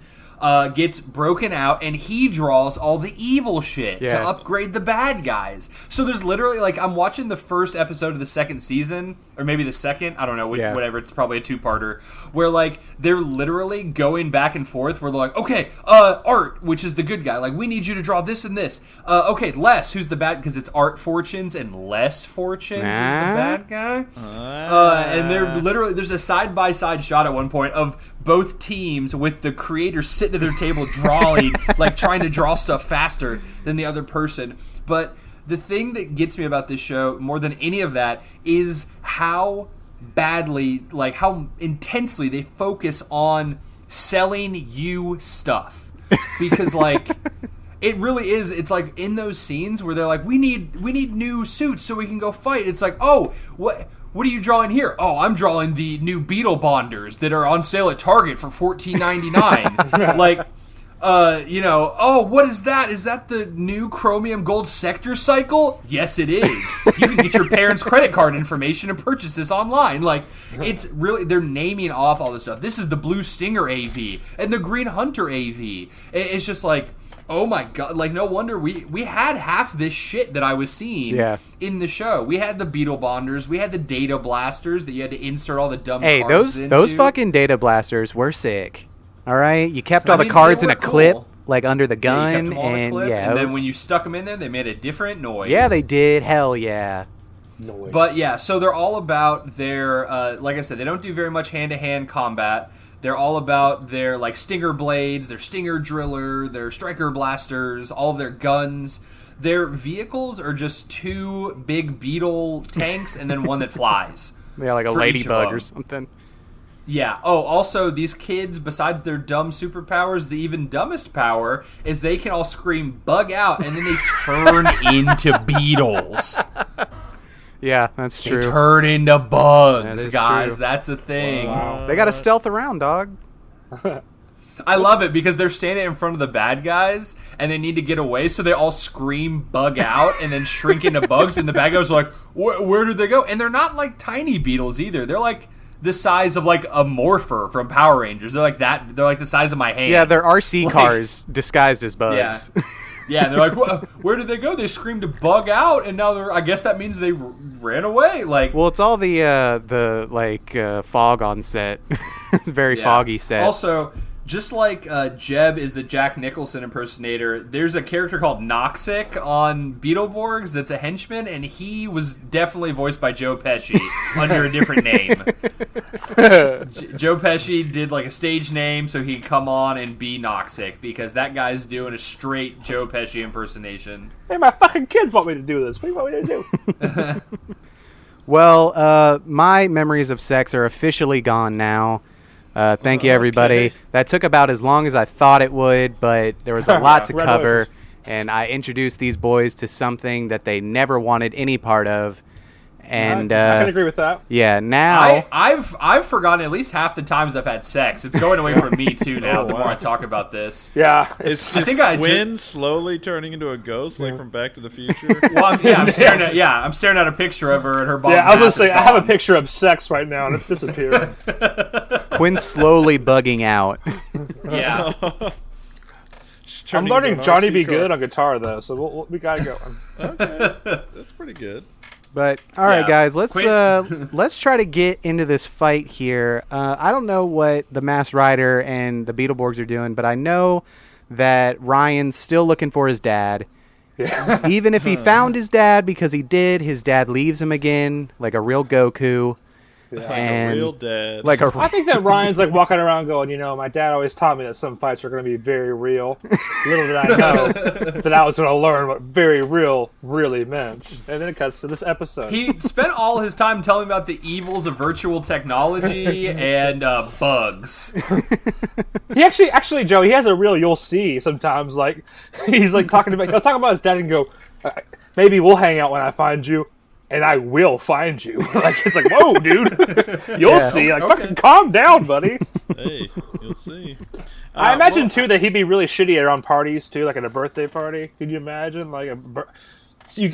gets broken out, and he draws all the evil shit to upgrade the bad guys. So there's literally, like, I'm watching the first episode of the second season, or maybe the second, I don't know, whatever, it's probably a two-parter, where, like, they're literally going back and forth, where they're like, okay, Art, which is the good guy, like, we need you to draw this and this. Okay, Les, who's the bad, because it's Art Fortunes, and Les Fortunes is the bad guy. And they're literally, there's a side-by-side shot at one point of both teams with the creator sitting at their table drawing, like trying to draw stuff faster than the other person. But the thing that gets me about this show more than any of that is how badly, like how intensely they focus on selling you stuff. Because like it really is, it's like in those scenes where they're like, we need new suits so we can go fight. It's like, oh, what are you drawing here? Oh, I'm drawing the new Beetlebonders that are on sale at Target for $14.99. Like, oh, what is that? Is that the new Chromium Gold Sector Cycle? Yes, it is. You can get your parents' credit card information and purchase this online. Like, it's really, they're naming off all this stuff. This is the Blue Stinger AV and the Green Hunter AV. It's just like, oh my god, like no wonder we had half this shit that I was seeing in the show. We had the Beetlebonders, we had the data blasters that you had to insert all the dumb cards into. Those fucking data blasters were sick. All right, you kept all the cards in a clip, like under the gun, you kept them all in a clip, and then when you stuck them in there, they made a different noise. Yeah, they did. Hell yeah. Noise. But yeah, so they're all about their, like I said, they don't do very much hand-to-hand combat. They're all about their, like, stinger blades, their stinger driller, their striker blasters, all of their guns. Their vehicles are just two big beetle tanks and then one that flies. Yeah, like a ladybug or something. Yeah. Oh, also, these kids, besides their dumb superpowers, the even dumbest power is they can all scream, bug out, and then they turn into beetles. Yeah, that's true. They turn into bugs, guys. True. That's a thing. Wow. They got to stealth around, dog. I love it because they're standing in front of the bad guys and they need to get away, so they all scream bug out and then shrink into bugs, and the bad guys are like, where did they go? And they're not like tiny beetles either. They're like the size of like a Morpher from Power Rangers. They're like that. They're like the size of my hand. Yeah, they're RC cars disguised as bugs. Yeah. Yeah, and they're like, where did they go? They screamed to bug out, and now I guess that means they ran away. Like, well, it's all the fog on set, very foggy set. Also, just like Jeb is the Jack Nicholson impersonator, there's a character called Noxic on Beetleborgs that's a henchman, and he was definitely voiced by Joe Pesci under a different name. Joe Pesci did like a stage name so he'd come on and be Noxic, because that guy's doing a straight Joe Pesci impersonation. Hey, my fucking kids want me to do this. What do you want me to do? Well, my memories of sex are officially gone now. Thank you, everybody. Okay. That took about as long as I thought it would, but there was a lot to cover, and I introduced these boys to something that they never wanted any part of. And I can agree with that. Yeah, now I've forgotten at least half the times I've had sex. It's going away from me too now. The more I talk about this, Yeah. Is Gwen slowly turning into a ghost, like from Back to the Future? well, I'm staring at a picture of her and her bottom. Yeah, I was gonna half say is I have a gone. picture of sex right now and it's disappearing. Quinn's slowly bugging out. Yeah. She's I'm turning into learning an Johnny RC Be car. Good on guitar though, so we got it going. Okay, that's pretty good. But all right, Yeah. guys, let's Quinn- let's try to get into this fight here. I don't know what the Masked Rider and the Beetleborgs are doing, but I know that Ryan's still looking for his dad. Yeah. Even if he found his dad, because he did, his dad leaves him again, like a real Goku. And Real dad. like a I think that Ryan's like walking around going, my dad always taught me that some fights are going to be very real. Little did I know that I was going to learn what very real really meant. And then it cuts to this episode. He spent all his time telling me about the evils of virtual technology and bugs. He actually, Joe, he has a real you'll see sometimes. Like he's like talking about his dad and go, maybe we'll hang out when I find you. And I will find you. Like it's like, whoa, dude, you'll see. Like, fucking calm down, buddy. Hey, you'll see. I imagine too that he'd be really shitty around parties too, like at a birthday party. Could you imagine, like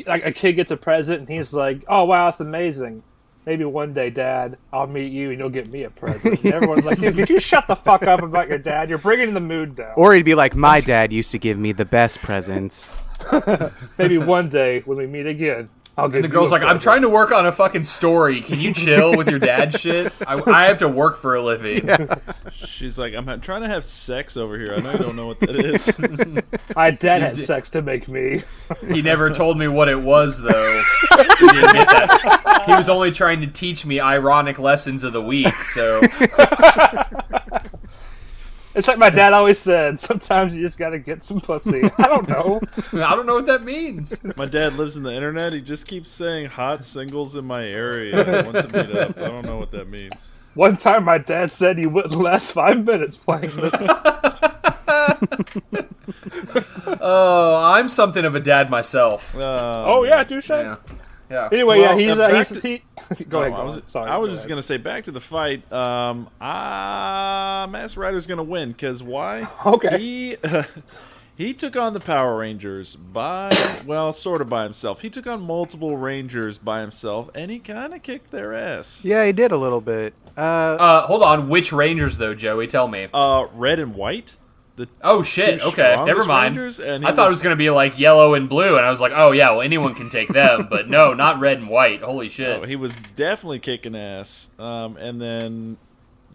like a kid gets a present and he's like, "Oh wow, that's amazing. Maybe one day, Dad, I'll meet you and you'll get me a present." And everyone's like, "Dude, could you shut the fuck up about your dad? You're bringing the mood down." Or he'd be like, my dad used to give me the best presents. Maybe one day when we meet again, I'll give The you girl's a like, I'm present." trying to work on a fucking story. Can you chill with your dad shit? I have to work for a living. She's like, I'm trying to have sex over here. I know you don't know what that is. My dad had sex to make me. He never told me what it was, though. He didn't get that. He was only trying to teach me ironic lessons of the week, so... It's like my dad always said, sometimes you just gotta get some pussy. I don't know. I don't know what that means. My dad lives in the internet. He just keeps saying hot singles in my area. I want to meet up. I don't know what that means. One time my dad said he wouldn't last 5 minutes playing this. Oh, I'm something of a dad myself. Oh yeah, touche. Yeah. Yeah. Anyway, Well, yeah, back he's to- Go ahead. I was, Sorry. I was go just ahead. gonna say, back to the fight. Masked Rider's gonna win because why? Okay. He took on the Power Rangers sort of by himself. He took on multiple Rangers by himself, and he kind of kicked their ass. Yeah, he did a little bit. Hold on. Which Rangers, though, Joey? Tell me. Red and white. Oh, shit. two Okay. strongest Never mind. Rangers, and I thought it was going to be like yellow and blue, and I was like, oh, yeah, well, anyone can take them. But no, not red and white. Holy shit. Oh, he was definitely kicking ass. And then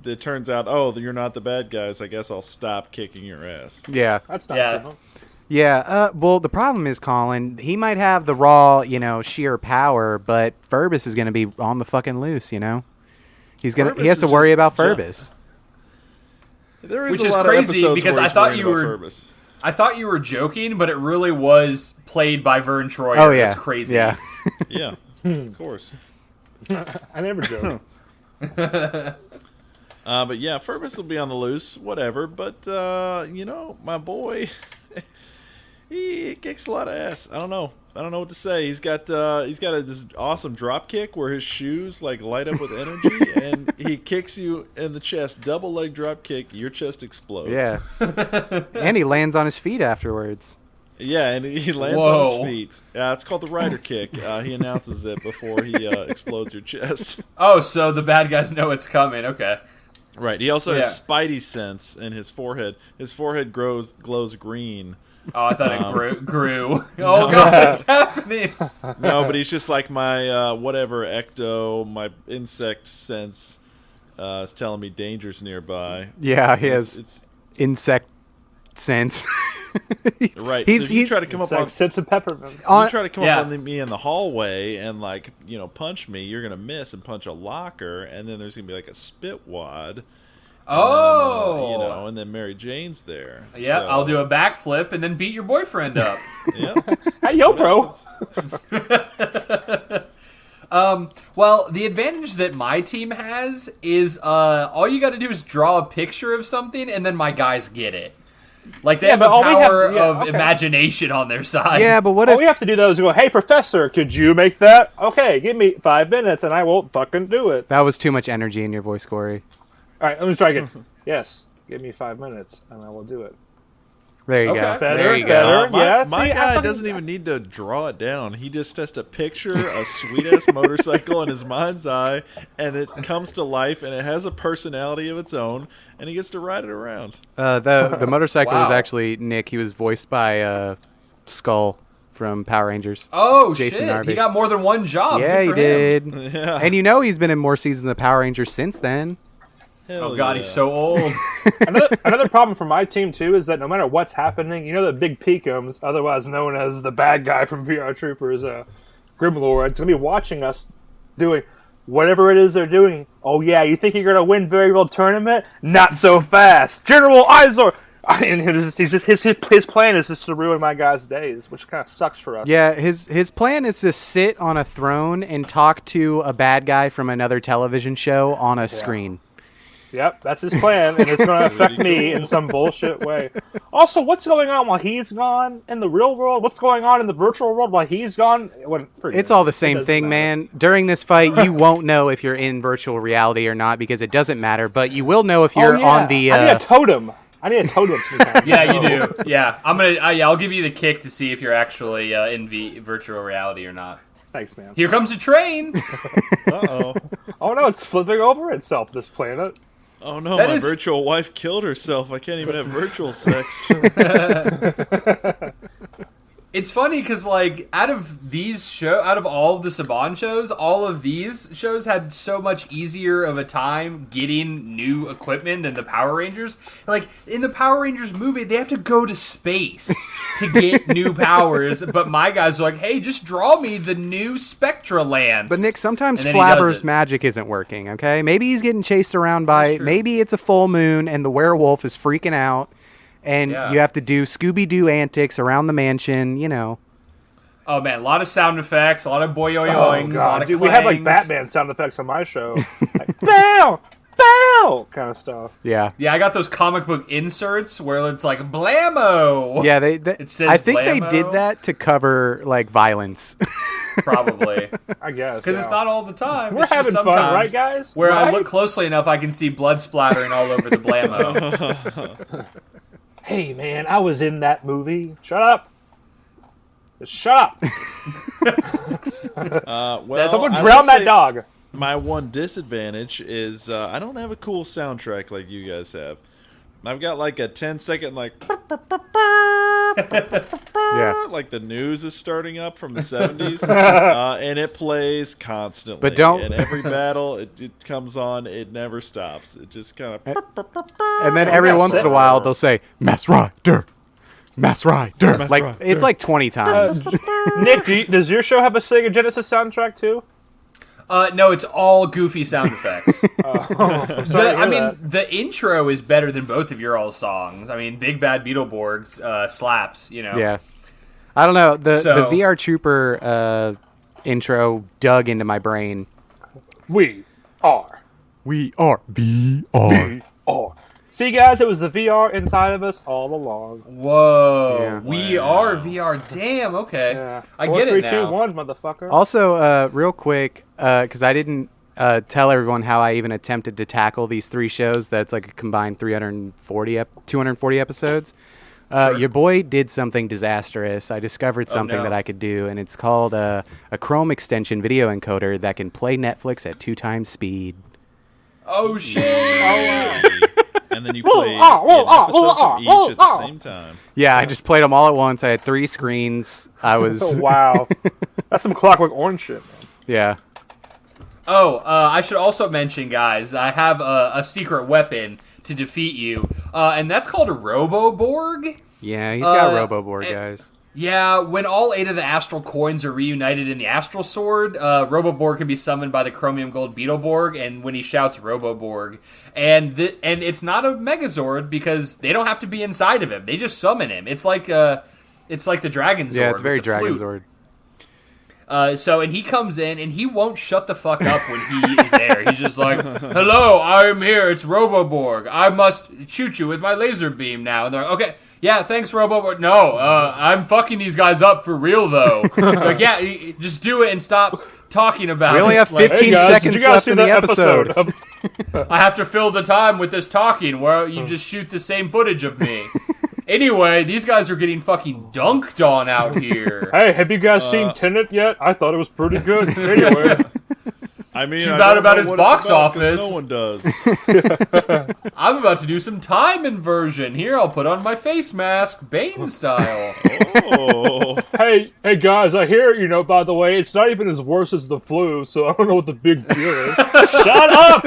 it turns out, oh, you're not the bad guys. I guess I'll stop kicking your ass. Yeah. That's not Yeah. simple. Yeah, well, the problem is, Colin, he might have the raw, sheer power, but Furbus is going to be on the fucking loose, He has Furbus to is worry just about Furbus. There is Which a is lot crazy of episodes because where I he's thought worried you about were- Furbus. I thought you were joking, but it really was played by Vern Troyer. Oh, yeah. That's crazy. Yeah. Yeah, of course. I never joke. But yeah, Furbus will be on the loose, whatever. But my boy, he kicks a lot of ass. I don't know what to say. He's got this awesome drop kick where his shoes like light up with energy, and he kicks you in the chest, double leg drop kick. Your chest explodes. Yeah. And he lands on his feet afterwards. Yeah, and he lands Whoa. on his feet. It's called the rider kick. He announces it before he explodes your chest. Oh, so the bad guys know it's coming. Okay. Right. He also Yeah. has Spidey sense in his forehead. His forehead glows green. Oh, I thought it grew. Oh, God, what's happening? No, but he's just like my whatever ecto, my insect sense is telling me danger's nearby. Yeah, he has It's insect sense. right. He's so you try to come up It's like on. scents of peppermints. You try to come Yeah. up on me in the hallway and punch me. You're gonna miss and punch a locker, and then there's gonna be like a spit wad. Oh. And then Mary Jane's there. Yeah, So, I'll do a backflip and then beat your boyfriend up. Yeah. Hey, yo, bro. Well, the advantage that my team has is all you got to do is draw a picture of something, and then my guys get it. Like they have but the all we have- power yeah, of okay. imagination on their side. Yeah, but what All if we have to do though is go, hey, professor, could you make that? Okay, give me 5 minutes and I will fucking do it. that was too much energy in your voice, Corey? All right, let me try again. Yes, give me 5 minutes and I will do it. There you Okay. go. Better, there you better. go. Yeah, my see, I guy fucking- doesn't even need to draw it down. He just has to picture a sweet ass motorcycle in his mind's eye, and it comes to life, and it has a personality of its own, and he gets to ride it around. The motorcycle was Wow. actually Nick. He was voiced by Skull from Power Rangers. Oh Jason shit! Narvey. He got more than one job. yeah, he Good for him. did. Yeah. And you know he's been in more seasons of Power Rangers since then. Hell Oh god, yeah. he's so old. Another problem for my team too is that no matter what's happening, you know that Big Peakums, otherwise known as the bad guy from VR Troopers, Grimlord's gonna be watching us doing whatever it is they're doing. Oh yeah, you think you're gonna win Very World Tournament? Not so fast, General Izor. And his plan is just to ruin my guys' days, which kind of sucks for us. Yeah, his plan is to sit on a throne and talk to a bad guy from another television show on a screen. Yep, that's his plan, and it's going to affect me in some bullshit way. Also, what's going on while he's gone in the real world? What's going on in the virtual world while he's gone? It's all the same thing, man. During this fight, you won't know if you're in virtual reality or not because it doesn't matter, but you will know if you're on the... I need a totem. I need a totem sometimes. Yeah, you do. Yeah, I'll give you the kick to see if you're actually in virtual reality or not. Thanks, man. Here comes a train. Uh-oh. Oh no, it's flipping over itself, this planet. Oh no, That my is- virtual wife killed herself. I can't even have virtual sex. It's funny because, like, out of all of the Saban shows, all of these shows had so much easier of a time getting new equipment than the Power Rangers. Like, in the Power Rangers movie, they have to go to space to get new powers, but my guys are like, hey, just draw me the new Spectra Lance. But Nick, sometimes And then he does Flabber's it. magic isn't working, okay? Maybe he's getting chased around by... That's true. Maybe it's a full moon and the werewolf is freaking out and Yeah. you have to do Scooby-Doo antics around the mansion, you know. Oh, man, a lot of sound effects, a lot of boy-yo-yoings, Oh a lot god, of dude, we have like clangs. Batman sound effects on my show. Like, bam! Bam! Kind of stuff. Yeah. Yeah, I got those comic book inserts where it's like, blammo! Yeah, It says I think they blammo. did that to cover, like, violence. Probably. I guess. Because it's not all the time. We're It's just having fun, sometimes right, guys? Where I Right? look closely enough, I can see blood splattering all over the blammo. Hey, man, I was in that movie. Shut up. Just shut up. Well, Someone I drown would that say dog. My one disadvantage is I don't have a cool soundtrack like you guys have. I've got like a 10-second like Yeah. like the news is starting up from the 70s, and it plays constantly. But don't- In every battle, it comes on. It never stops. It just kind of. And then every Yeah, once in a sit- while, they'll say, Mass Rider! Mass Rider! Like, Rider. it's like 20 times. Nick, does your show have a Sega Genesis soundtrack too? No, it's all goofy sound effects. I'm sorry to hear that. The intro is better than both of your all songs. I mean, Big Bad Beetleborgs slaps, you know. Yeah. I don't know. The So- VR Trooper intro dug into my brain. We are. We are VR. See, guys, it was the VR inside of us all along. Whoa. Yeah. We are VR. Damn, okay. Yeah. I 4, get 3, it 2, now. 1, motherfucker. Also, real quick, because I didn't tell everyone how I even attempted to tackle these three shows. That's like a combined 240 episodes. Sure. Your boy did something disastrous. I discovered something no. that I could do, and it's called a Chrome extension video encoder that can play Netflix at 2 times speed. Oh, shit. And then you play an whoa, episode from each at the same time. Yeah, I just played them all at once. I had 3 screens. I was, Oh, wow. That's some Clockwork Orange shit, man. yeah. Oh, I should also mention, guys, I have a secret weapon to defeat you, and that's called a Robo-Borg. Yeah, he's got Robo-Borg, eh, guys. Yeah, when all 8 of the astral coins are reunited in the astral sword, Robo-Borg can be summoned by the chromium gold Beetleborg, and when he shouts Robo-Borg, and it's not a Megazord because they don't have to be inside of him; they just summon him. It's like the Dragon Zord. Yeah, it's very with the Dragon flute. Zord. And he comes in and he won't shut the fuck up when he is there. He's just like, "Hello, I'm here. It's Roboborg. I must shoot you with my laser beam now." And they're like, "Okay, yeah, thanks, Roboborg. No, I'm fucking these guys up for real though. Like, yeah, just do it and stop talking about it." We only have 15 seconds left in the episode. I have to fill the time with this talking where you just shoot the same footage of me. Anyway, these guys are getting fucking dunked on out here. Hey, have you guys seen Tenet yet? I thought it was pretty good. Anyway. I mean, Too bad about its box office. No one does. I'm about to do some time inversion. Here, I'll put on my face mask, Bane style. Oh. Hey guys, I hear, by the way, it's not even as worse as the flu, so I don't know what the big deal is. Shut up!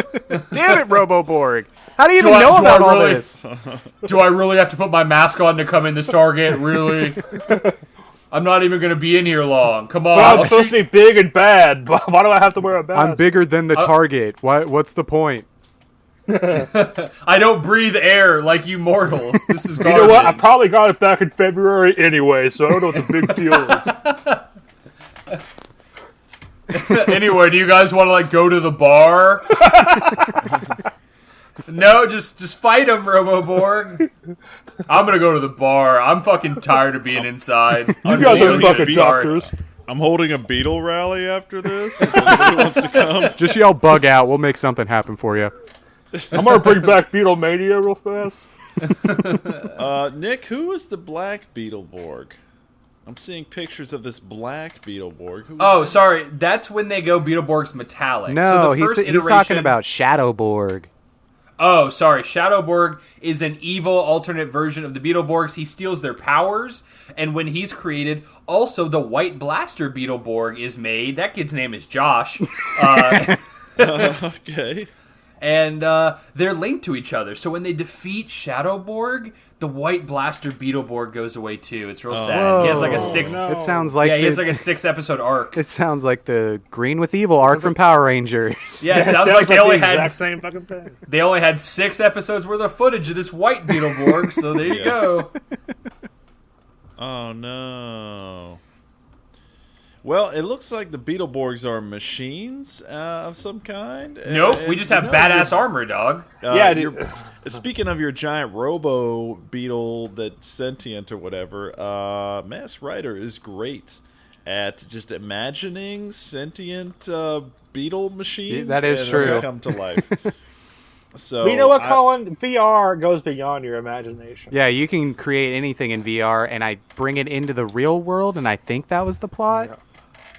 Damn it, Roboborg. How do you even know about all this? Do I really have to put my mask on to come in this Target? Really? I'm not even going to be in here long. Come on. But I'm supposed to be big and bad. Why do I have to wear a mask? I'm bigger than the Target. What's the point? I don't breathe air like you mortals. This is garbage. You know what? I probably got it back in February anyway, so I don't know what the big deal is. Anyway, do you guys want to go to the bar? No, just fight him, Roboborg. I'm gonna go to the bar. I'm fucking tired of being inside. You guys are fucking doctors. I'm holding a Beetle rally after this. If anybody wants to come, just yell "bug out." We'll make something happen for you. I'm gonna bring back Beetlemania real fast. Nick, who is the black Beetleborg? I'm seeing pictures of this black Beetleborg. Sorry. That's when they go Beetleborgs metallic. No, so the first he's talking about Shadowborg. Oh, sorry. Shadowborg is an evil alternate version of the Beetleborgs. He steals their powers, and when he's created, also the White Blaster Beetleborg is made. That kid's name is Josh. Okay. And they're linked to each other. So when they defeat Shadowborg, the White Blaster Beetleborg goes away too. It's real sad. Whoa. He has like a 6. No. It sounds like He has like a 6-episode arc. It sounds like the Green with Evil arc from Power Rangers. Yeah, it sounds like they only the had exact same fucking thing. They only had 6 episodes worth of footage of this white Beetleborg. So there you go. Oh no. Well, it looks like the Beetleborgs are machines of some kind. Nope, we just have badass armor, dog. Yeah, dude. Speaking of your giant robo beetle that's sentient or whatever, Mass Rider is great at just imagining sentient beetle machines. That is and true. they come to life. So But you know what, Colin? VR goes beyond your imagination. Yeah, you can create anything in VR, and I bring it into the real world, and I think that was the plot.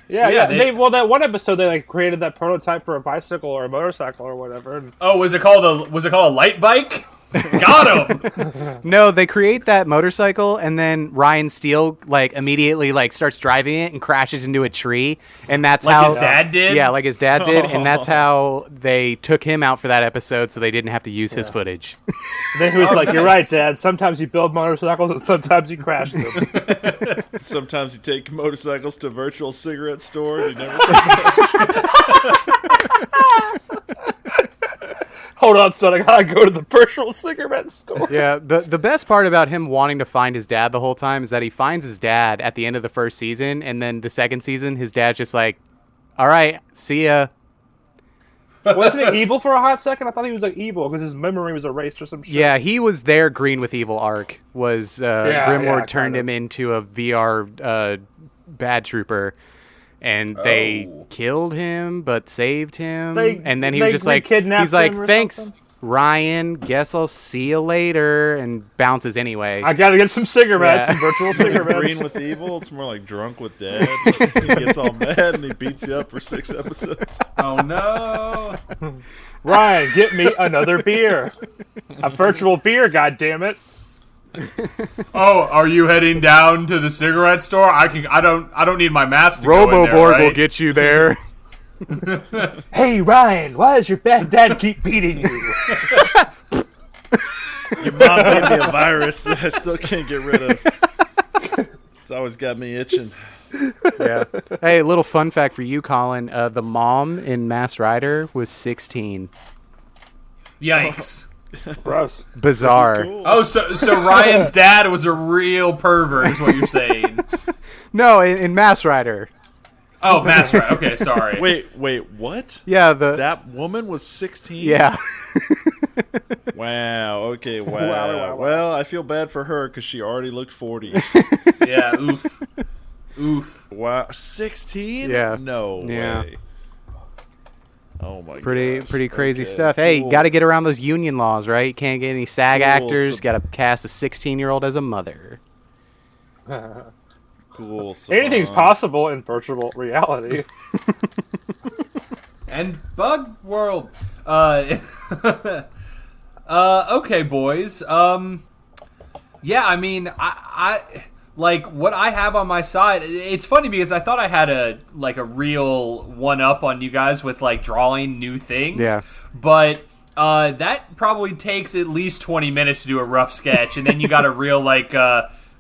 Yeah. They- That one episode they created that prototype for a bicycle or a motorcycle or whatever. And Oh, was it called a light bike? Got him. No, they create that motorcycle, and then Ryan Steele immediately starts driving it and crashes into a tree, and that's Like how his dad did? Yeah, like his dad did, and that's how they took him out for that episode, so they didn't have to use his footage. then he was like, "You're nice. right, Dad. Sometimes you build motorcycles, and sometimes you crash them." sometimes you take motorcycles to virtual cigarette stores. You never. Hold on, son. I gotta go to the virtual cigarette store. Yeah, the best part about him wanting to find his dad the whole time is that he finds his dad at the end of the first season, and then the second season, his dad's just like, "All right, see ya." Wasn't he evil for a hot second? I thought he was evil because his memory was erased or some shit. Yeah, he was their Green with Evil arc. Was Grimward turned kinda. him into a VR bad trooper, and they killed him but saved him. And then he was just like, kidnapped he's like, him or "Thanks, something?" Ryan. Guess I'll see you later," and bounces anyway. I gotta get some cigarettes, Yeah. some virtual cigarettes. Green with evil. It's more like drunk with dad. He gets all mad and he beats you up for 6 episodes. Oh no. Ryan, get me another beer. A virtual beer, goddammit. Oh, are you heading down to the cigarette store? I don't need my mask to go in there, Roboborg right? will get you there. Hey, Ryan, why does your bad dad keep beating you? Your mom gave me a virus that I still can't get rid of. It's always got me itching. Yeah. Hey, little fun fact for you, Colin. The mom in Mass Rider was 16. Yikes. Gross. Bizarre. Cool. Oh, so Ryan's dad was a real pervert, is what you're saying. No, in Mass Rider. Oh, Master Rider. Okay, sorry. Wait, what? Yeah, That woman was 16? yeah. Wow, okay, wow. Wow. Well, I feel bad for her because she already looked 40. Yeah, oof. Wow, 16? Yeah. No Yeah. way. Oh my god. Pretty crazy stuff. Hey, you got to get around those union laws, right? You can't get any SAG Cool. actors. Got to cast a 16-year-old as a mother. Cool. Anything's Savon. possible in virtual reality. And Bug World. Okay, boys. Yeah, I mean, I like what I have on my side. It's funny because I thought I had a real one up on you guys with like drawing new things. Yeah. But that probably takes at least 20 minutes to do a rough sketch, and then you got a real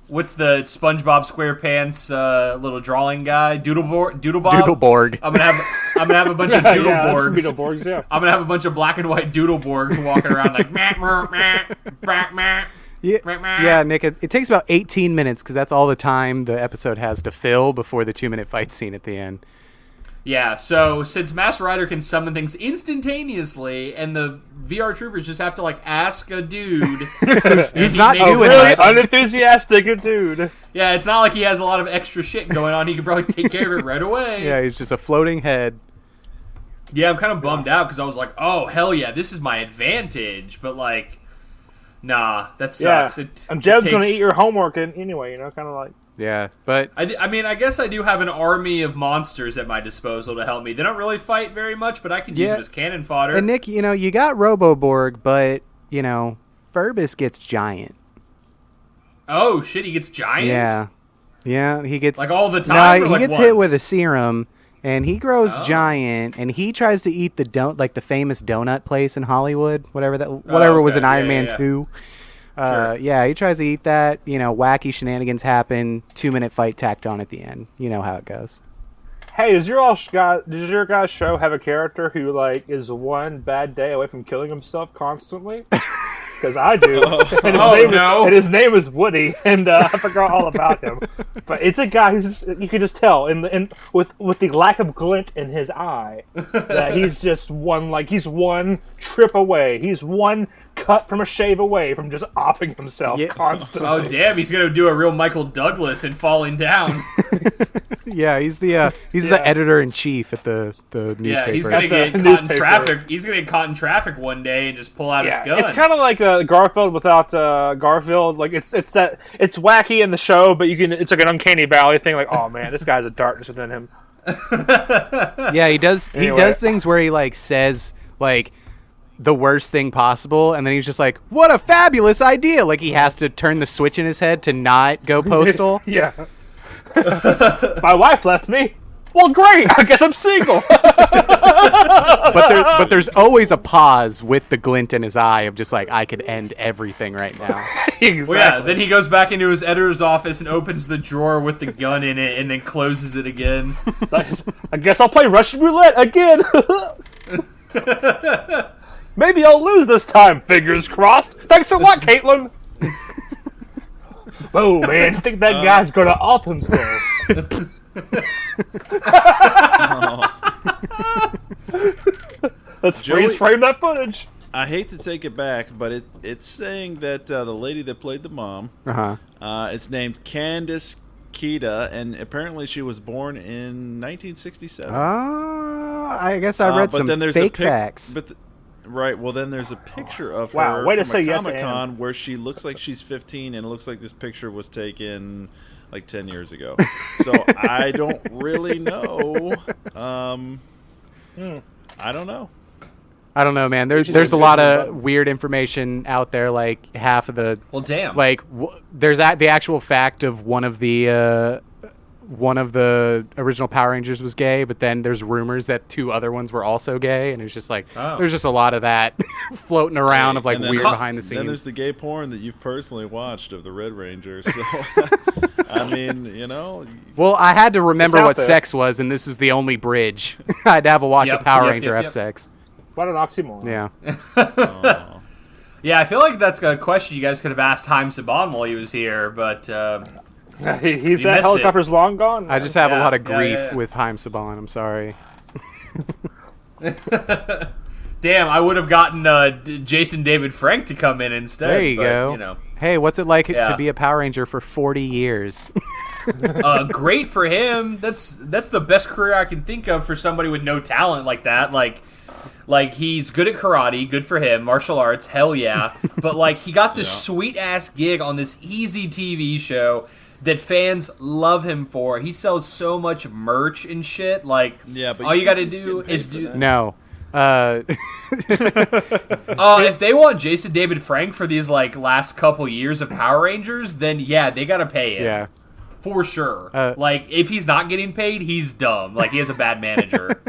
what's the SpongeBob SquarePants little drawing guy? Doodlebob. Beetleborg. I'm gonna have a bunch of Doodleborgs. Beetleborgs, yeah. I'm gonna have a bunch of black and white Doodleborgs walking around like meh. Yeah, Nick, it takes about 18 minutes because that's all the time the episode has to fill before the 2-minute fight scene at the end. Yeah, so since Master Rider can summon things instantaneously, and the VR troopers just have to like ask a dude He's not doing Really much. unenthusiastic dude. Yeah, it's not like he has a lot of extra shit going on. He could probably take care of it right away. Yeah, he's just a floating head. Yeah, I'm kind of bummed out because I was like, oh hell yeah, this is my advantage. But like, nah, that sucks. Yeah. It And Jeb's takes- going to eat your homework anyway, kind of like. Yeah, but I mean, I guess I do have an army of monsters at my disposal to help me. They don't really fight very much, but I can use them as cannon fodder. and Nick, you got Roboborg, but Furbus gets giant. Oh shit, he gets giant. Yeah, he gets Like all the time. No, or he like gets once? hit with a serum, and he grows Oh. giant, and he tries to eat the famous donut place in Hollywood, whatever was in okay. Iron Yeah, Man yeah. 2. Sure. Yeah, he tries to eat that. Wacky shenanigans happen. 2-minute fight tacked on at the end. You know how it goes. Hey, does your guys' show have a character who is one bad day away from killing himself constantly? Because I do. And his name is Woody, and I forgot all about him. But it's a guy who's you can just tell with the lack of glint in his eye that he's just he's one trip away. He's one cut from a shave away from just offing himself constantly. Oh damn, he's gonna do a real Michael Douglas and falling down. Yeah, he's the editor in chief at the newspaper. Yeah, he's gonna get caught in newspaper. traffic. He's gonna get caught in traffic one day and just pull out his gun. It's kind of like Garfield without Garfield. Like it's wacky in the show, but it's like an uncanny valley thing. Like, oh man, this guy's a darkness within him. Yeah, he does. He Anyway. does things where he says the worst thing possible, and then he's just like, "What a fabulous idea!" Like he has to turn the switch in his head to not go postal. Yeah. My wife left me. Well, great. I guess I'm single. but there's always a pause with the glint in his eye of just I could end everything right now. Exactly. Well, yeah, then he goes back into his editor's office and opens the drawer with the gun in it and then closes it again. I guess I'll play Russian roulette again. Maybe I'll lose this time. Fingers crossed. Thanks for what, Caitlyn? Oh man, I think that guy's gonna off himself. Let's freeze frame that footage. I hate to take it back, but it's saying that the lady that played the mom, it's named Candace Kita, and apparently she was born in 1967. I guess I read some fake facts. Right. Well, then there's a picture of Wow, her way to from say a yes, Comic-Con and. where she looks like she's 15, and it looks like this picture was taken 10 years ago. So I don't really know. I don't know. I don't know, man. There's a lot of weird information out there. Like half of the Damn. There's the actual fact of one of the original Power Rangers was gay, but then there's rumors that 2 other ones were also gay, and it's just there's just a lot of that floating around of And then weird behind the Then there's scenes. the gay porn that you've personally watched of the Red Ranger. So I mean, Well, I had to remember It's out what there. sex was, and this was the only bridge. I had to have a watch of Power Ranger have sex. What an oxymoron. Yeah. Yeah, I feel like that's a question you guys could have asked Haim Saban while he was here, but He's You that missed helicopter's long gone. I just have a lot of Yeah, grief yeah. with Haim Saban. I'm sorry. Damn, I would have gotten Jason David Frank to come in instead. There you but, go. You know, Hey, what's it like Yeah. to be a Power Ranger for 40 years? great for him. That's the best career I can think of for somebody with no talent like that. Like he's good at karate, good for him. Martial arts, hell yeah. But like he got this sweet ass gig on this easy TV show that fans love him for. He sells so much merch and shit. Like but all you got to he's do getting is paid for do. that. No. If they want Jason David Frank for these like last couple years of Power Rangers, then yeah, they got to pay him. Yeah. For sure. Uh, if he's not getting paid, he's dumb. Like, he has a bad manager.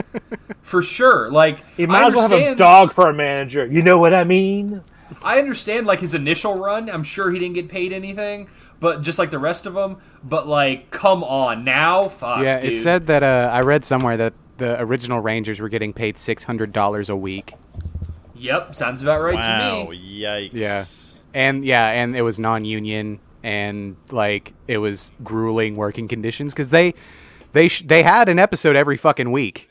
For sure. Like, He might I as well have a understand, dog for a manager. You know what I mean? I understand, like, his initial run. I'm sure he didn't get paid anything, but just like the rest of them. But, like, come on. Now? Fuck, Yeah, dude. it said that I read somewhere that the original Rangers were getting paid $600 a week. Yep, sounds about right Wow, to me. yikes. And it was non-union, and like it was grueling working conditions because they had an episode every fucking week,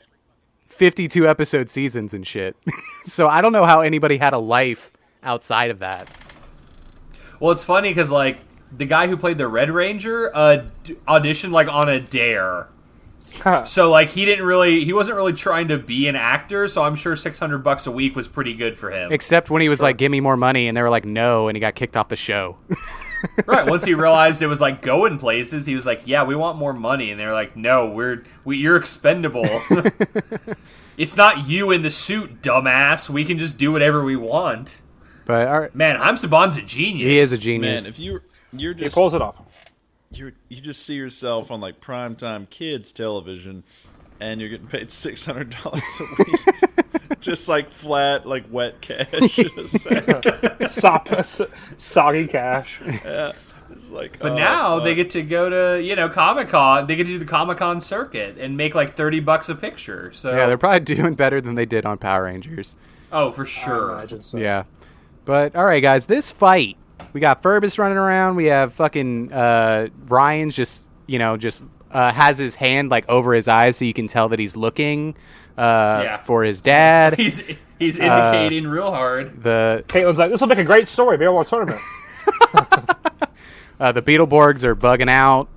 52 episode seasons and shit. So I don't know how anybody had a life outside of that. Well, it's funny because, like, the guy who played the Red Ranger auditioned, like, on a dare. So like he wasn't really trying to be an actor, so I'm sure $600 a week was pretty good for him. Except when he was like, "Give me more money," and they were like, "No," and he got kicked off the show. Right, once he realized it was like going places, he was like, "Yeah, we want more money," and they were like, "No, you're expendable. It's not you in the suit, dumbass. We can just do whatever we want." But Man, Haim Saban's a genius. he is a genius. Man, if you're He just pulls it off. you just see yourself on like primetime kids television, and you're getting paid $600 a week, just like flat, like wet cash. in a sack. Soggy cash. Yeah, it's like. But oh, now fuck. they get to go to, Comic-Con. They get to do the Comic-Con circuit and make like $30 a picture. So Yeah, they're probably doing better than they did on Power Rangers. oh, for I sure. imagine so. Yeah. But all right, guys, this fight. We got Furbus running around. We have fucking Ryan's just has his hand like over his eyes so you can tell that he's looking for his dad. He's indicating real hard. The Caitlyn's like, this will make a great story. Maybe I want a tournament. the Beetleborgs are bugging out.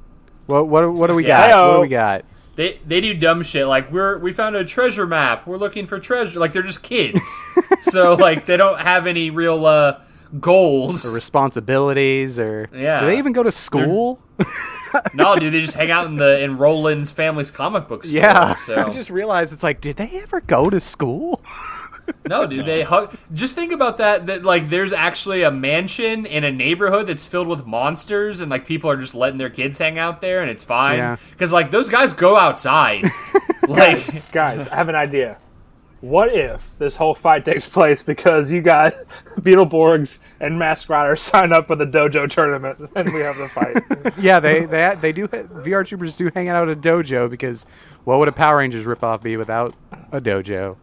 What do we got? Hey-o. What do we got? They do dumb shit like we found a treasure map. We're looking for treasure. Like they're just kids, so like they don't have any real goals. Or responsibilities or Yeah. Do they even go to school? No, dude, they just hang out in Roland's family's comic book store. Yeah. So. I just realized it's like, did they ever go to school? No, dude, they hug. Just think about that like there's actually a mansion in a neighborhood that's filled with monsters, and like people are just letting their kids hang out there, and it's fine. Yeah. Because like those guys go outside. like Guys, I have an idea. What if this whole fight takes place because you got Beetleborgs and Mask Rider sign up for the dojo tournament and we have the fight? Yeah, they do. VR Troopers do hang out at a dojo because what would a Power Rangers ripoff be without a dojo?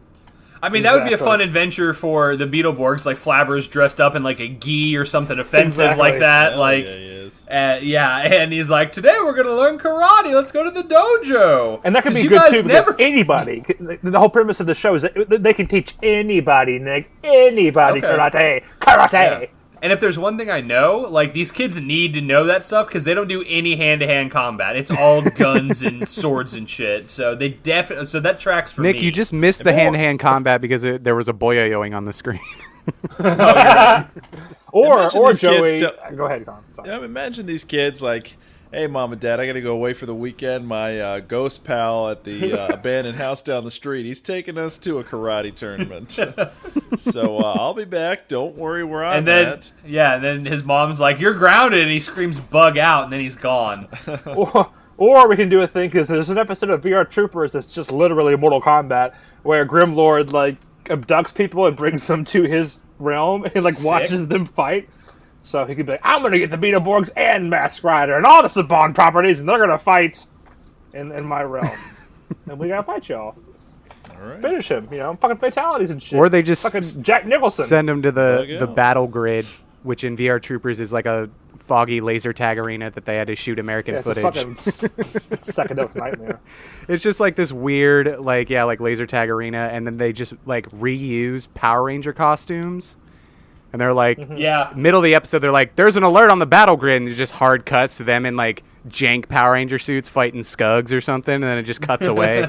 I mean, that would be a Exactly. fun adventure for the Beetleborgs, like Flabber's dressed up in like a gi or something offensive Exactly. like that. Hell like, yeah, he is. and he's like, today we're gonna learn karate. Let's go to the dojo. And that could 'Cause be you good guys too because never. anybody. The whole premise of the show is that they can teach anybody, Nick. Anybody Okay. karate. Yeah. And if there's one thing I know, like these kids need to know that stuff because they don't do any hand-to-hand combat. It's all guns and swords and shit. So they definitely. So that tracks for Nick, me. you just missed the hand-to-hand combat because there was a boyo-yoing on the screen. Or Imagine these Joey. kids Go ahead, Con. Sorry. Yeah, imagine these kids like, hey, Mom and Dad, I got to go away for the weekend. My ghost pal at the abandoned house down the street, he's taking us to a karate tournament. So I'll be back. Don't worry where I'm and then at. and then his mom's like, "You're grounded," and he screams, "Bug out!" and then he's gone. Or we can do a thing because there's an episode of VR Troopers that's just literally Mortal Kombat where Grimlord like abducts people and brings them to his realm and like watches them fight. So he could be like, I'm going to get the Beetleborgs and Mask Rider and all the Saban properties, and they're going to fight in my realm. And we got to fight y'all. All right. Finish him, fucking fatalities and shit. Or they just fucking Jack Nicholson. Send them to Bug the out. battle grid, which in VR Troopers is like a foggy laser tag arena that they had to shoot American footage. It's a fucking second of nightmare. It's just like this weird, like laser tag arena, and then they just like reuse Power Ranger costumes. And they're like, middle of the episode, they're like, there's an alert on the battle grid, and there's just hard cuts to them in like jank Power Ranger suits fighting Skugs or something, and then it just cuts away.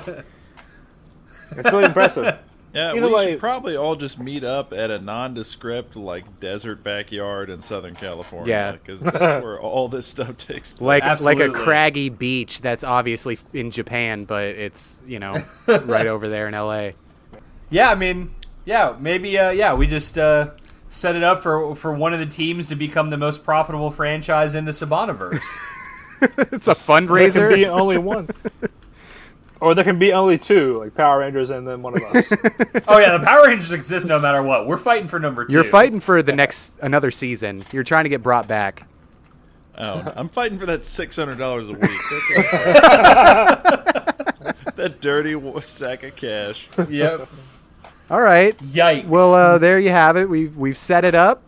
It's really impressive. Yeah, Either we way, should probably all just meet up at a nondescript, like, desert backyard in Southern California. Yeah. Because that's where all this stuff takes place. Like a Absolutely. craggy beach that's obviously in Japan, but it's, right over there in LA. Yeah, I mean, maybe, we just set it up for one of the teams to become the most profitable franchise in the Sabanaverse. It's a there can fundraiser. be only one. Or there can be only two, like Power Rangers and then one of us. Oh yeah, the Power Rangers exist no matter what. We're fighting for number 2. You're fighting for another season. You're trying to get brought back. Oh, I'm fighting for that $600 a week. That's that dirty sack of cash. Yep. All right. Yikes. Well, there you have it. We've set it up,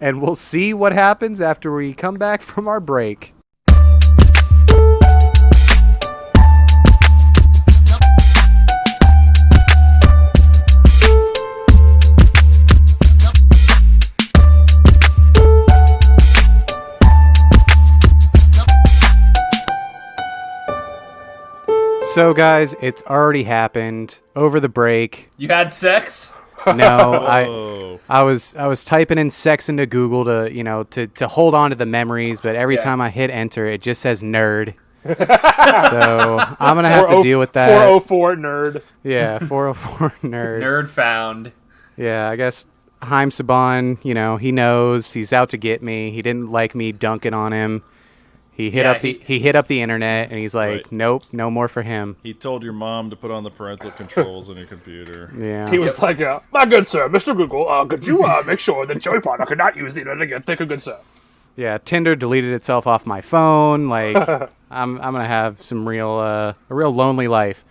and we'll see what happens after we come back from our break. So, guys, it's already happened over the break. You had sex? No, I was typing in sex into Google to hold on to the memories, but every time I hit enter, it just says nerd. So I'm gonna have to deal with that. 404 nerd. Yeah, 404 nerd. Nerd found. Yeah, I guess Haim Saban, he knows he's out to get me. He didn't like me dunking on him. He hit up the internet, and he's like, Right. Nope, no more for him. He told your mom to put on the parental controls on your computer. Yeah. He was like, my good sir, Mr. Google, could you make sure that Joey Potter could not use the internet again? Thank you, good sir. Yeah, Tinder deleted itself off my phone. Like, I'm gonna have some a real lonely life.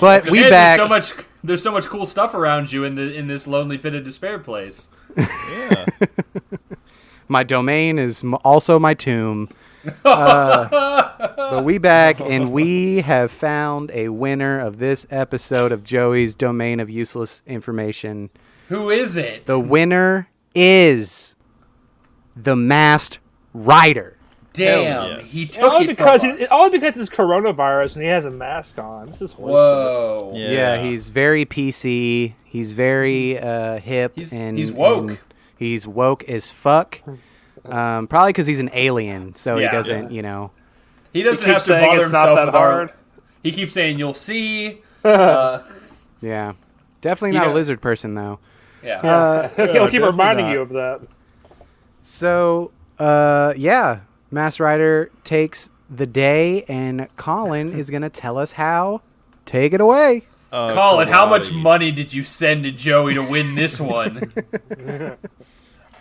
But we Hey, back. There's so much cool stuff around you in this lonely pit of despair place. Yeah. My domain is also my tomb. But we back, and we have found a winner of this episode of Joey's Domain of Useless Information. Who is it? The winner is the Masked Rider. Damn, yes. he took Only it because from us. only because it's coronavirus and he has a mask on. This is horseshit. Whoa. Yeah, he's very PC. He's very hip. He's woke. And he's woke as fuck. Probably because he's an alien, so Yeah. he doesn't, He doesn't He have keeps to saying bother it's not himself that with our. hard. He keeps saying, "You'll see." Yeah. Definitely not a know- lizard person, though. Yeah. He'll keep definitely reminding not. you of that. So, Masked Rider takes the day, and Colin is going to tell us how. Take it away. Colin, how much karate. money did you send to Joey to win this one?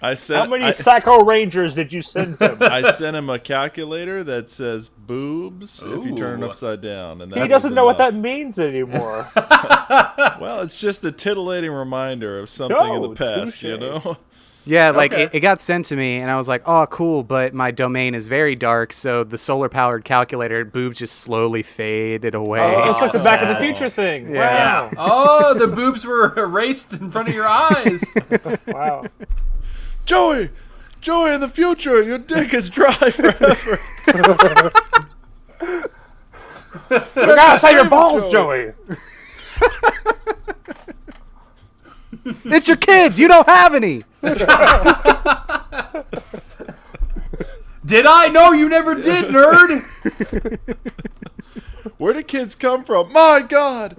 I sent, How many Psycho Rangers did you send him? I sent him a calculator that says boobs if you turn it Ooh. upside down. And that He doesn't was know what that enough. means anymore. Well, it's just a titillating reminder of something in No, the past, touche. you know? Yeah, like Okay. it got sent to me, and I was like, "Oh, cool!" But my domain is very dark, so the solar-powered calculator boobs just slowly faded away. It's like the Back of the sad. Future thing. Yeah. Wow. Oh, the boobs were erased in front of your eyes. Wow. Joey, in the future, your dick is dry forever. You gotta save your balls, Joey. It's your kids. You don't have any. Did I? No, you never did, nerd. Where do kids come from? My God.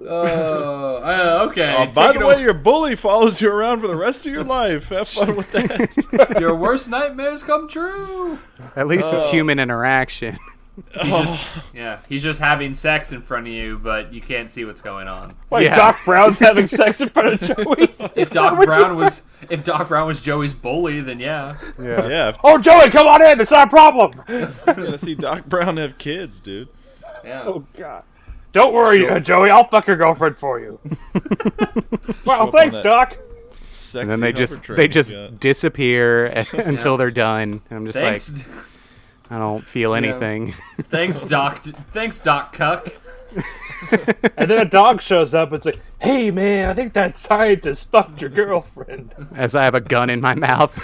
Okay. By take the it way, your bully follows you around for the rest of your life. Have fun with that. your worst nightmares come true. At least it's human interaction. He's just having sex in front of you, but you can't see what's going on. Wait, Yeah. Doc Brown's having sex in front of Joey? If Doc Brown was Joey's bully, then yeah. Yeah, Oh, Joey, come on in. It's not a problem. I'm gonna see Doc Brown have kids, dude. Yeah. Oh, God. Don't worry, Joey. I'll fuck your girlfriend for you. Well, up thanks, on that. Doc. sexy and then they hover train they you just got. disappear until they're done. And I'm just Thanks, like, I don't feel anything. thanks, Doc. Thanks, Doc Cuck. And then a dog shows up and it's like, hey man, I think that scientist fucked your girlfriend. As I have a gun in my mouth.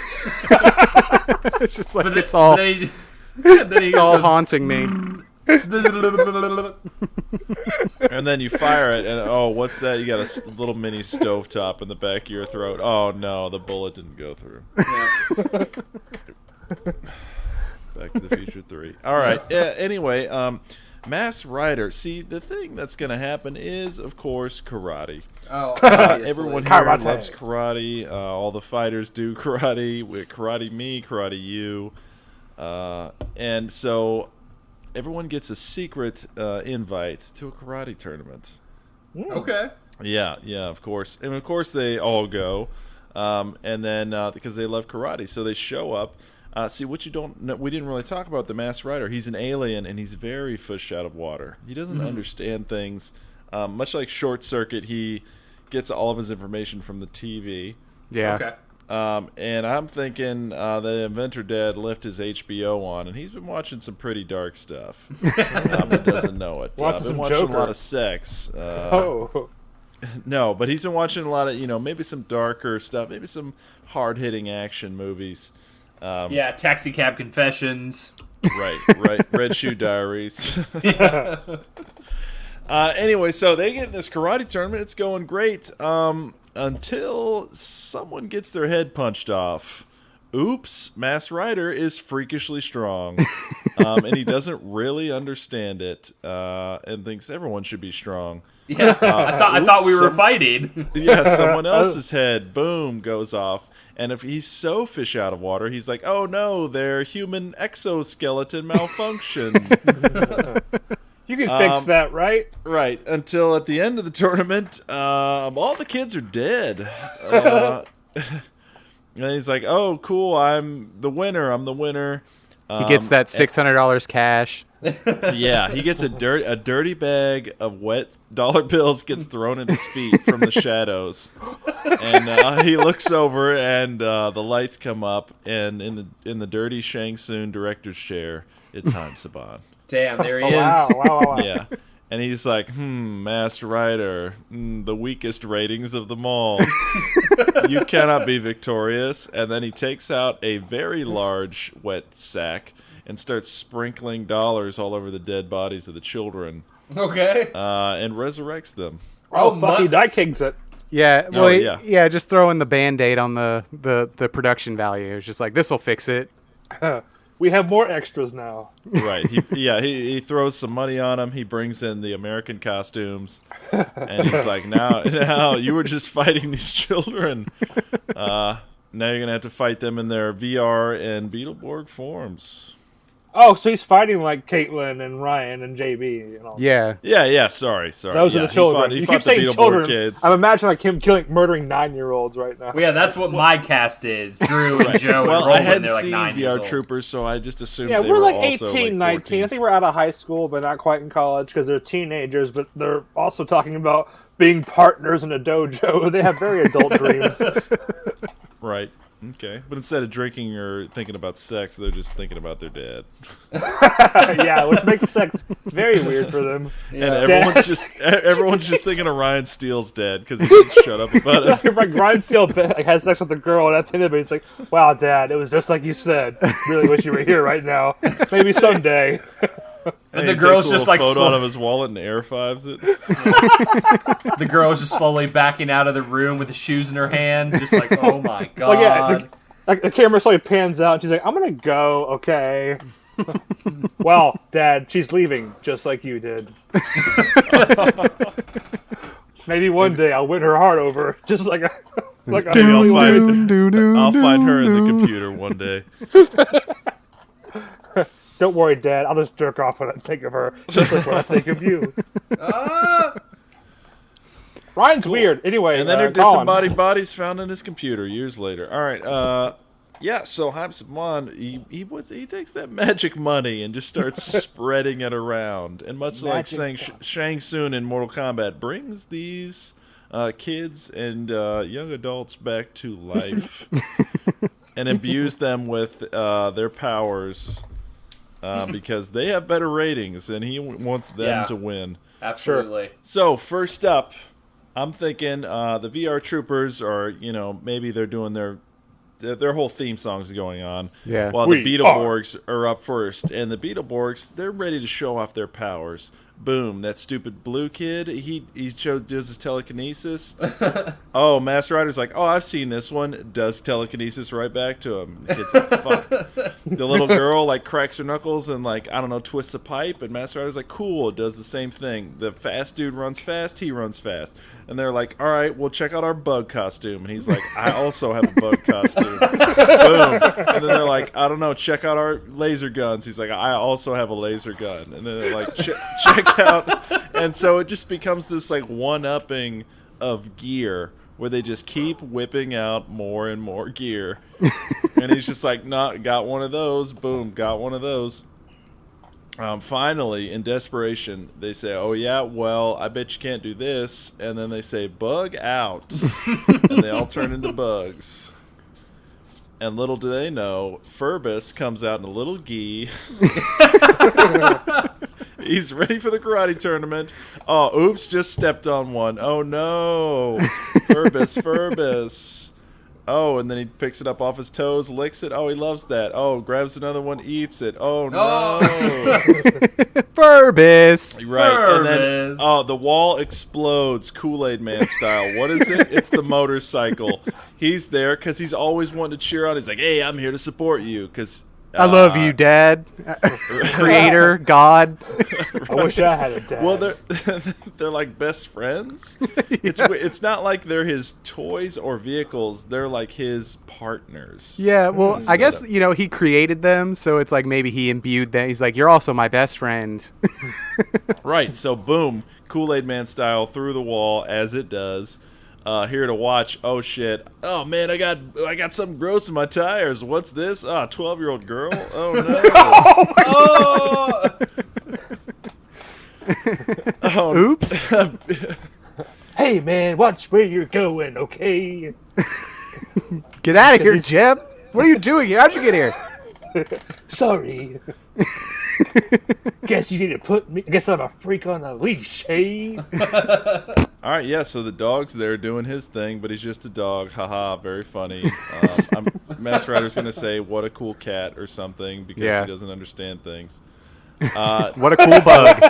It's just like, But it's all, then he, then he it's all goes, haunting me. And then you fire it, and oh, what's that? You got a little mini stovetop in the back of your throat. Oh no, the bullet didn't go through. Back to the Future 3. All right. Anyway, Masked Rider. See, the thing that's going to happen is, of course, karate. Oh, Everyone here Karate. loves karate. All the fighters do karate. With karate me, karate you. And so everyone gets a secret invite to a karate tournament. Okay. Yeah, of course. And of course they all go. And then because they love karate, so they show up. See, what you don't know, we didn't really talk about the Masked Rider. He's an alien, and he's very fish out of water. He doesn't understand things. Much like Short Circuit, he gets all of his information from the TV. Yeah. Okay. And I'm thinking the inventor dad left his HBO on, and he's been watching some pretty dark stuff. But doesn't know it. Watching Been some watching Joker. a lot of sex. Oh. No, but he's been watching a lot of, maybe some darker stuff, maybe some hard-hitting action movies. Yeah, Taxi Cab Confessions. Right. Red Shoe Diaries. Anyway, so they get in this karate tournament. It's going great until someone gets their head punched off. Oops, Masked Rider is freakishly strong. And he doesn't really understand it and thinks everyone should be strong. Yeah, I thought we were fighting. Yeah, someone else's head, boom, goes off. And if he's so fish out of water, he's like, oh no, their human exoskeleton malfunctioned. You can fix that, right? Right, until at the end of the tournament, all the kids are dead. And he's like, oh, cool, I'm the winner. He gets that $600 cash. Yeah, he gets a dirty bag of wet dollar bills gets thrown at his feet from the shadows, and he looks over, and the lights come up, and in the dirty Shang Tsung director's chair, it's Haim Saban. Damn, there he Oh, is. wow. Yeah, and he's like, Masked Rider, the weakest ratings of them all. You cannot be victorious. And then he takes out a very large wet sack and starts sprinkling dollars all over the dead bodies of the children, Okay. and resurrects them. Oh, fuck, he Night Kings it. Yeah, Oh, yeah. yeah, just throwing the Band-Aid on the production value. It's just like, this will fix it. We have more extras now. Right. He throws some money on him. He brings in the American costumes, and he's like, now you were just fighting these children. Now you're gonna have to fight them in their VR and Beetleborg forms. Oh, so he's fighting like Caitlyn and Ryan and JB and all. Yeah. Yeah. Sorry. Those are the children. He You fought keep the saying Beetleborg children. kids. I'm imagining like him murdering 9-year-olds right now. Well, yeah, that's what my cast is. Drew and Joe Well, and I Roland. hadn't They're like seen 9 years VR old. Troopers, so I just assumed Yeah, they we're were like also 18, 19. 14. I think we're out of high school, but not quite in college because they're teenagers. But they're also talking about being partners in a dojo. They have very adult dreams. Right. Okay. But instead of drinking or thinking about sex, they're just thinking about their dad. Yeah, which makes sex very weird for them. And everyone's just thinking of Ryan Steele's dad because he didn't shut up about it. Like Ryan Steele had sex with a girl, and at the end of it, he's like, "Wow, Dad, it was just like you said. Really wish you were here right now. Maybe someday." And he the girl's takes a just little like photo out of his wallet and air fives it. the girl's just slowly backing out of the room with the shoes in her hand, just like, oh my god. Well, yeah, the camera slowly pans out, and she's like, "I'm gonna go, okay." Well, Dad, she's leaving, just like you did. Maybe one day I'll win her heart over, just like Maybe I'll find her in the computer one day. Don't worry, Dad. I'll just jerk off when I think of her, just like when I think of you. Ryan's weird. Anyway, And then her Colin. disembodied body's found in his computer years later. All right. Yeah. So Haim Saban, he takes that magic money and just starts spreading it around. And much like Magic Shang Tsung in Mortal Kombat, brings these kids and young adults back to life and imbues them with their powers because they have better ratings and he wants them to win. Absolutely. So first up, I'm thinking the VR troopers are, maybe they're doing their whole theme songs going on. Yeah. While the Beetleborgs are up first. And the Beetleborgs, they're ready to show off their powers. Boom, that stupid blue kid, he does his telekinesis. Oh, Master Rider's like, oh, I've seen this one. Does telekinesis right back to him. The kid's like, fuck. The little girl, cracks her knuckles and, twists a pipe. And Master Rider's like, cool, does the same thing. The fast dude runs fast, he runs fast. And they're like, all right, well, check out our bug costume. And he's like, I also have a bug costume. Boom. And then they're like, I don't know, check out our laser guns. He's like, I also have a laser gun. And then they're like, check out. And so it just becomes this, one-upping of gear where they just keep whipping out more and more gear. And he's just like, nah, got one of those. Boom, got one of those. Finally, in desperation, they say, oh, yeah, well, I bet you can't do this. And then they say, bug out. And they all turn into bugs. And little do they know, Furbus comes out in a little gi. He's ready for the karate tournament. Oh, oops, just stepped on one. Oh, no. Furbus. Oh, and then he picks it up off his toes, licks it. Oh, he loves that. Oh, grabs another one, eats it. Oh, no. Furbus. Right. Furbus. And then, the wall explodes Kool-Aid Man style. What is it? It's the motorcycle. He's there because he's always wanting to cheer on. He's like, hey, I'm here to support you because... I love you, Dad. Creator, God. I wish I had a dad. Well, they're like best friends. It's not like they're his toys or vehicles. They're like his partners. Yeah, well, I guess, he created them, so it's like maybe he imbued them. He's like, you're also my best friend. Right, so boom, Kool-Aid Man style through the wall as it does. Here to watch. Oh shit! Oh man, I got something gross in my tires. What's this? 12-year-old girl. Oh no! Oh, oops! Hey man, watch where you're going, okay? Get out of here, Jeb! What are you doing here? How'd you get here? Sorry. Guess you need to put me. Guess I'm a freak on a leash, hey? All right, yeah. So the dog's there doing his thing, but he's just a dog. Haha, very funny. Master Rider's gonna say, "What a cool cat" or something because he doesn't understand things. What a cool bug!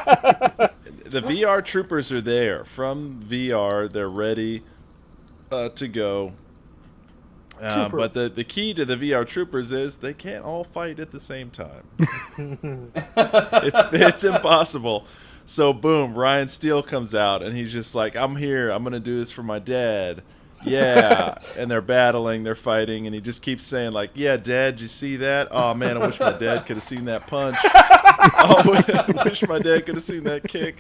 The VR troopers are there from VR. They're ready to go. But the key to the VR troopers is they can't all fight at the same time. It's impossible. So boom, Ryan Steele comes out and he's just like, I'm here. I'm going to do this for my dad. Yeah. And they're battling. They're fighting. And he just keeps saying like, yeah, Dad, you see that? Oh, man, I wish my dad could have seen that punch. Oh, I wish my dad could have seen that kick.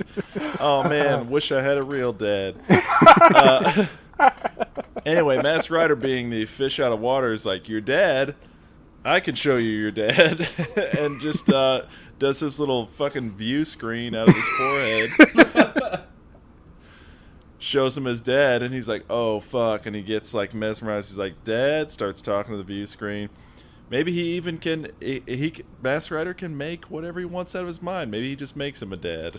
Oh, man, wish I had a real dad. Anyway, Master Rider being the fish out of water is like, your dad? I can show you your dad. And just does his little fucking view screen out of his forehead. Shows him his dad, and he's like, oh, fuck. And he gets, like, mesmerized. He's like, Dad, starts talking to the view screen. Maybe he even can, Master Rider can make whatever he wants out of his mind. Maybe he just makes him a dad.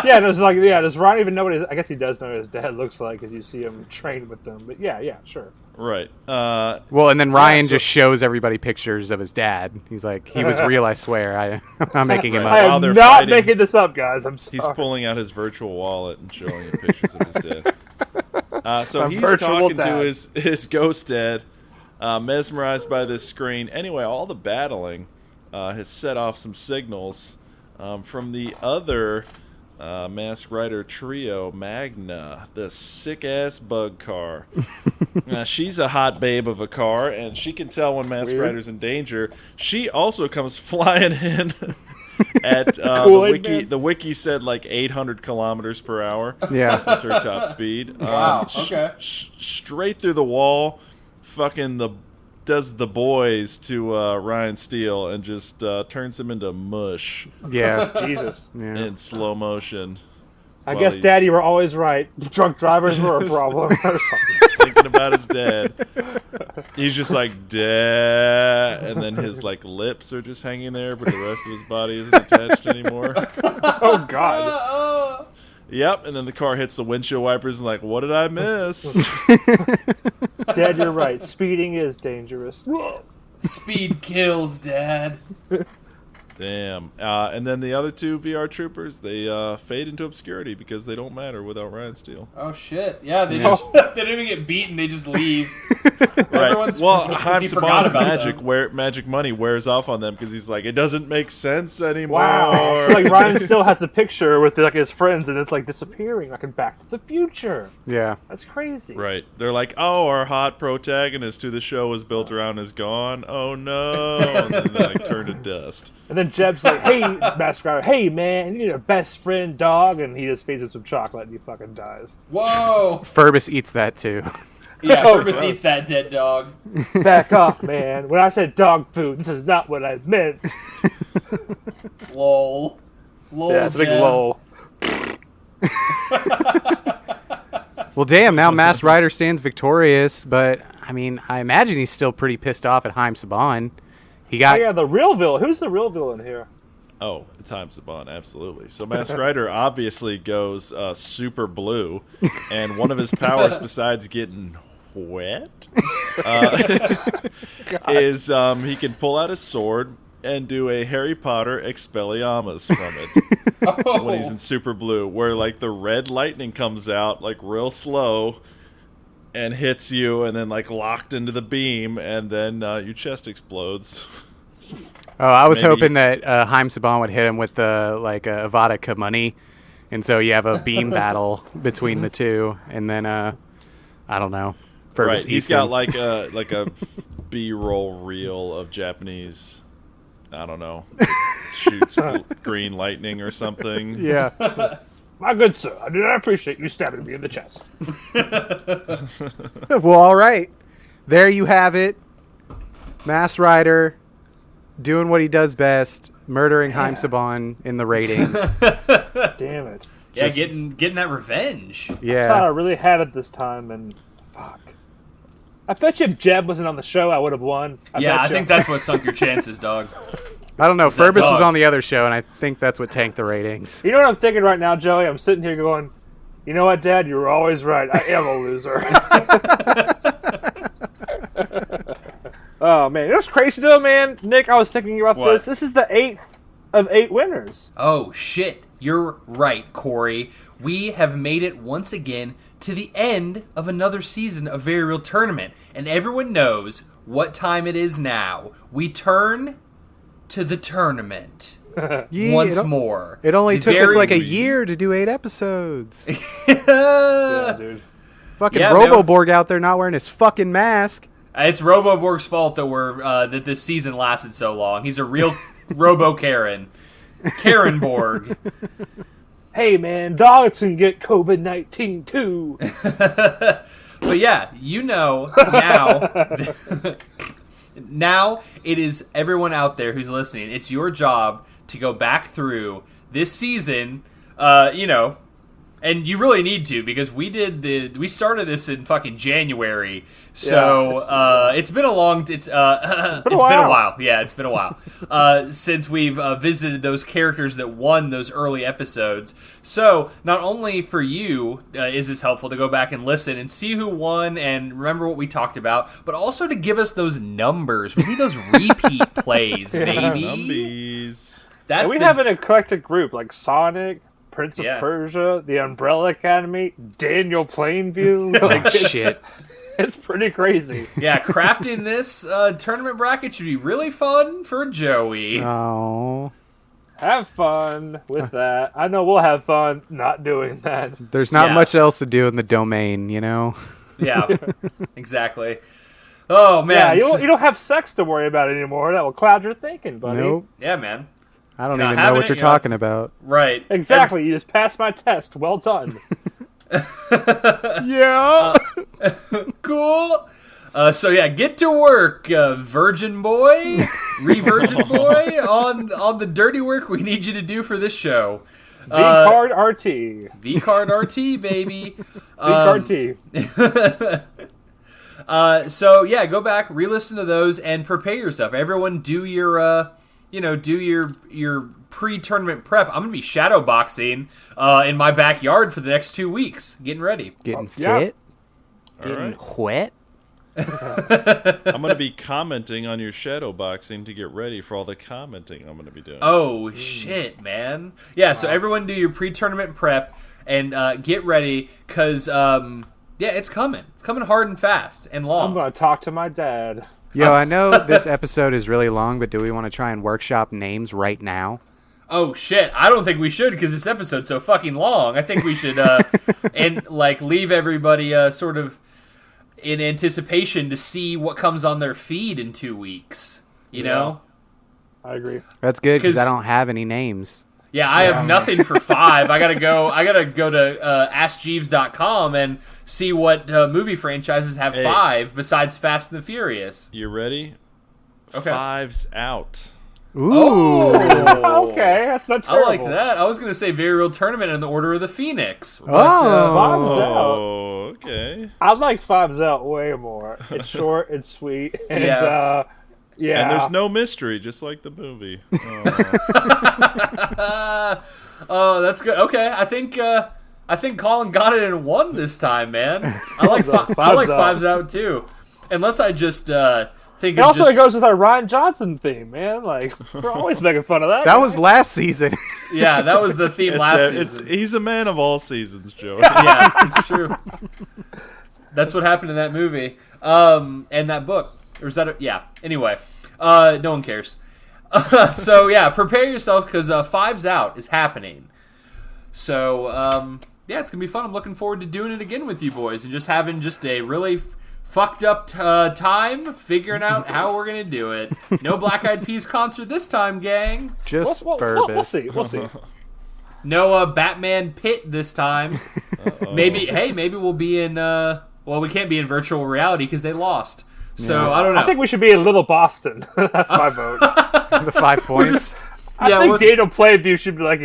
Does Ron even know what I guess he does know what his dad looks like because you see him train with them. But yeah, sure. Right. Well, and then Ryan just shows everybody pictures of his dad. He's like, he was real, I swear. I'm not making him up. I am not making this up, guys. I'm sorry. He's pulling out his virtual wallet and showing you pictures of his dad. So he's talking to his ghost dad, mesmerized by this screen. Anyway, all the battling has set off some signals from the other Masked Rider trio, Magna, the sick-ass bug car. She's a hot babe of a car, and she can tell when Masked Rider's in danger. She also comes flying in at the wiki said like 800 kilometers per hour. Yeah, that's her top speed. Wow. Okay. Straight through the wall, does the boys to Ryan Steele and just turns him into mush. Yeah. Jesus. Yeah. In slow motion. I guess, Dad, you were always right. Drunk drivers were a problem. Or something. Thinking about his dad. He's just like, Dad. And then his like lips are just hanging there, but the rest of his body isn't attached anymore. Oh, God. Yep, and then the car hits the windshield wipers and like, what did I miss? Dad, you're right. Speeding is dangerous. Speed kills, Dad. Damn. And then the other two VR troopers, they fade into obscurity because they don't matter without Ryan Steele. Oh shit! Yeah, they just they don't even get beaten. They just leave. Right. Well, he forgot Haim's about magic money wears off on them because he's like, it doesn't make sense anymore. Wow. So like Ryan still has a picture with like his friends, and it's like disappearing, like in Back to the Future. Yeah. That's crazy. Right. They're like, oh, our hot protagonist who the show was built around is gone. Oh no! And then they like turn to dust. And then Jeb's like, hey, Master Rider, hey, man, you need a best friend dog. And he just feeds him some chocolate and he fucking dies. Whoa! Furbus eats that too. Yeah, Oh, Purpose eats that dead dog. Back off, man. When I said dog food, this is not what I meant. Lol. Lol, Yeah, it's a big Jeb. lol. Well, damn, now Masked Rider stands victorious, but, I mean, I imagine he's still pretty pissed off at Haim Saban. He Oh, got... yeah, the real villain. Who's the real villain here? Oh, it's Haim Saban, absolutely. So Masked Rider obviously goes super blue, and one of his powers besides getting wet is he can pull out his sword and do a Harry Potter Expelliarmus from it when he's in super blue, where like the red lightning comes out like real slow and hits you, and then like locked into the beam, and then your chest explodes. Oh, I was Maybe. hoping that Haim Saban would hit him with the Avada Kedavra, and so you have a beam battle between the two, and then I don't know. Furbus Right, eats he's got him. like a B-roll reel of Japanese, I don't know, shoots green lightning or something. Yeah. My good sir, I do not appreciate you stabbing me in the chest. Well, all right. There you have it. Masked Rider doing what he does best, murdering Haim Saban in the ratings. Damn it. Yeah, getting that revenge. I thought I Yeah. really had it this time, and fuck. I bet you if Jeb wasn't on the show, I would have won. Yeah, I bet you. think that's what sunk your chances, dog. I don't know. that Furbus was dog? on the other show, and I think that's what tanked the ratings. You know what I'm thinking right now, Joey? I'm sitting here going, you know what, Dad? You were always right. I am a loser. Oh, man. It was crazy, though, man. Nick, I was thinking about What? this. This is the 8th of 8 winners. Oh, shit. You're right, Corey. We have made it once again to the end of another season of Very Real Tournament. And everyone knows what time it is now. We turn to the tournament Yeah, once more. It only The took us very- like a year to do 8 episodes. Yeah, dude. Fucking Yeah, man. Roboborg out there not wearing his fucking mask. It's Roboborg's fault that this season lasted so long. He's a real Robo Karen. Karen-borg. Hey, man, dogs can get COVID-19, too. But yeah, you know now. Now it is everyone out there who's listening. It's your job to go back through this season. And you really need to, because we started this in fucking January. So it's been a long it's been a while. Yeah, it's been a while since we've visited those characters that won those early episodes. So not only for you is this helpful to go back and listen and see who won and remember what we talked about, but also to give us those numbers. We need those repeat plays, baby. Numbies. That's And we the- have an eclectic group, like Sonic, Prince of Yeah. Persia, The Umbrella Academy, Daniel Plainview. Like, shit. It's pretty crazy. Yeah, crafting this tournament bracket should be really fun for Joey. Oh. Have fun with that. I know we'll have fun not doing that. There's not Yes. much else to do in the domain, you know? Yeah, exactly. Oh, Yeah, man. you don't have sex to worry about anymore. That will cloud your thinking, buddy. Nope. Yeah, man. I don't You're not even know having what it, you're you're not- talking about. Right. Exactly. You just passed my test. Well done. Yeah. Cool. So yeah, get to work, virgin boy, re-virgin boy, on the dirty work we need you to do for this show. V-Card RT. V-Card RT, baby. V-Card T. So yeah, go back, re-listen to those, and prepare yourself. Everyone, do your, do your pre-tournament prep. I'm gonna be shadow boxing in my backyard for the next 2 weeks, getting ready, Getting yeah. fit. All Getting right. wet. I'm going to be commenting on your shadow boxing to get ready for all the commenting I'm going to be doing. Oh shit, man! Yeah, so everyone, do your pre-tournament prep and get ready, cause it's coming. It's coming hard and fast and long. I'm going to talk to my dad. Yo, I know this episode is really long, but do we want to try and workshop names right now? Oh shit! I don't think we should because this episode's so fucking long. I think we should and leave everybody sort of in anticipation to see what comes on their feed in 2 weeks. You know? I agree. That's good because 'Cause- I don't have any names. Yeah, I have nothing for 5. I gotta go to AskJeeves.com and see what movie franchises have 5 besides Fast and the Furious. You ready? Okay. 5's out. Ooh. Oh, Okay, that's not I terrible. like that. I was gonna say Very Real Tournament in the Order of the Phoenix. But, Five's out. Oh, okay. I like Five's out way more. It's short, it's sweet, and Yeah. yeah. And there's no mystery, just like the movie. Oh, that's good. Okay, I think Colin got it in 1 this time, man. I like Five's out too. Unless I just think it also goes with our Ryan Johnson theme, man. Like, we're always making fun of that. That was last season. yeah, that was the theme last season. He's a man of all seasons, Joe. Yeah, it's true. That's what happened in that movie, and that book. Or is that? Yeah. Anyway, no one cares. So yeah, prepare yourself because 5's out is happening. So yeah, it's gonna be fun. I'm looking forward to doing it again with you boys and just having a really fucked up time figuring out how we're gonna do it. No Black Eyed Peas concert this time, gang. Just we'll Burbis. We'll see. No Batman Pit this time. Maybe we'll be in. Well, we can't be in virtual reality because they lost. So I don't know. I think we should be in Little Boston. That's my vote. The 5 points. I think Daniel Plainview should be like,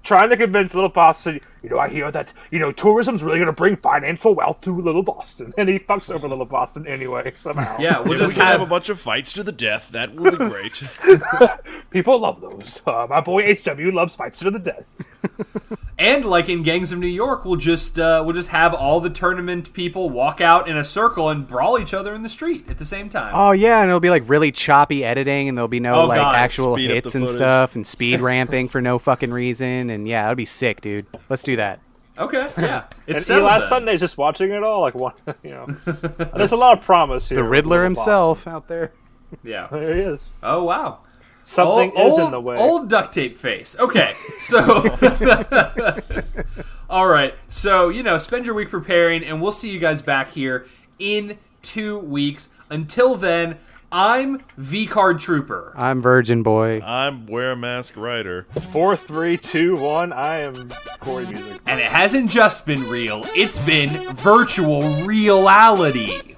trying to convince Little Boston, I hear that, tourism's really going to bring financial wealth to Little Boston. And he fucks over Little Boston anyway, somehow. Yeah, we'll If just we can have have a bunch of fights to the death. That would be great. People love those. My boy HW loves fights to the death. And like in Gangs of New York, we'll just have all the tournament people walk out in a circle and brawl each other in the street at the same time. Oh yeah, and it'll be like really choppy editing, and there'll be no God. actual Speed up hits the and footage. stuff, and speed ramping for no fucking reason, and yeah, that'd be sick, dude. Let's do that. Okay, yeah. It's And settled Eli then. Sunday's just watching it all, like, one, There's a lot of promise here. The with Riddler Little himself out there. Yeah. Boston. There he is. Oh wow. Something is in the way. Old duct tape face. Okay, so all right. So spend your week preparing, and we'll see you guys back here in 2 weeks. Until then, I'm V-Card Trooper. I'm Virgin Boy. I'm Wear a Mask Rider. 4, 3, 2, 1. I am Corey Music. And it hasn't just been real, it's been virtual reality.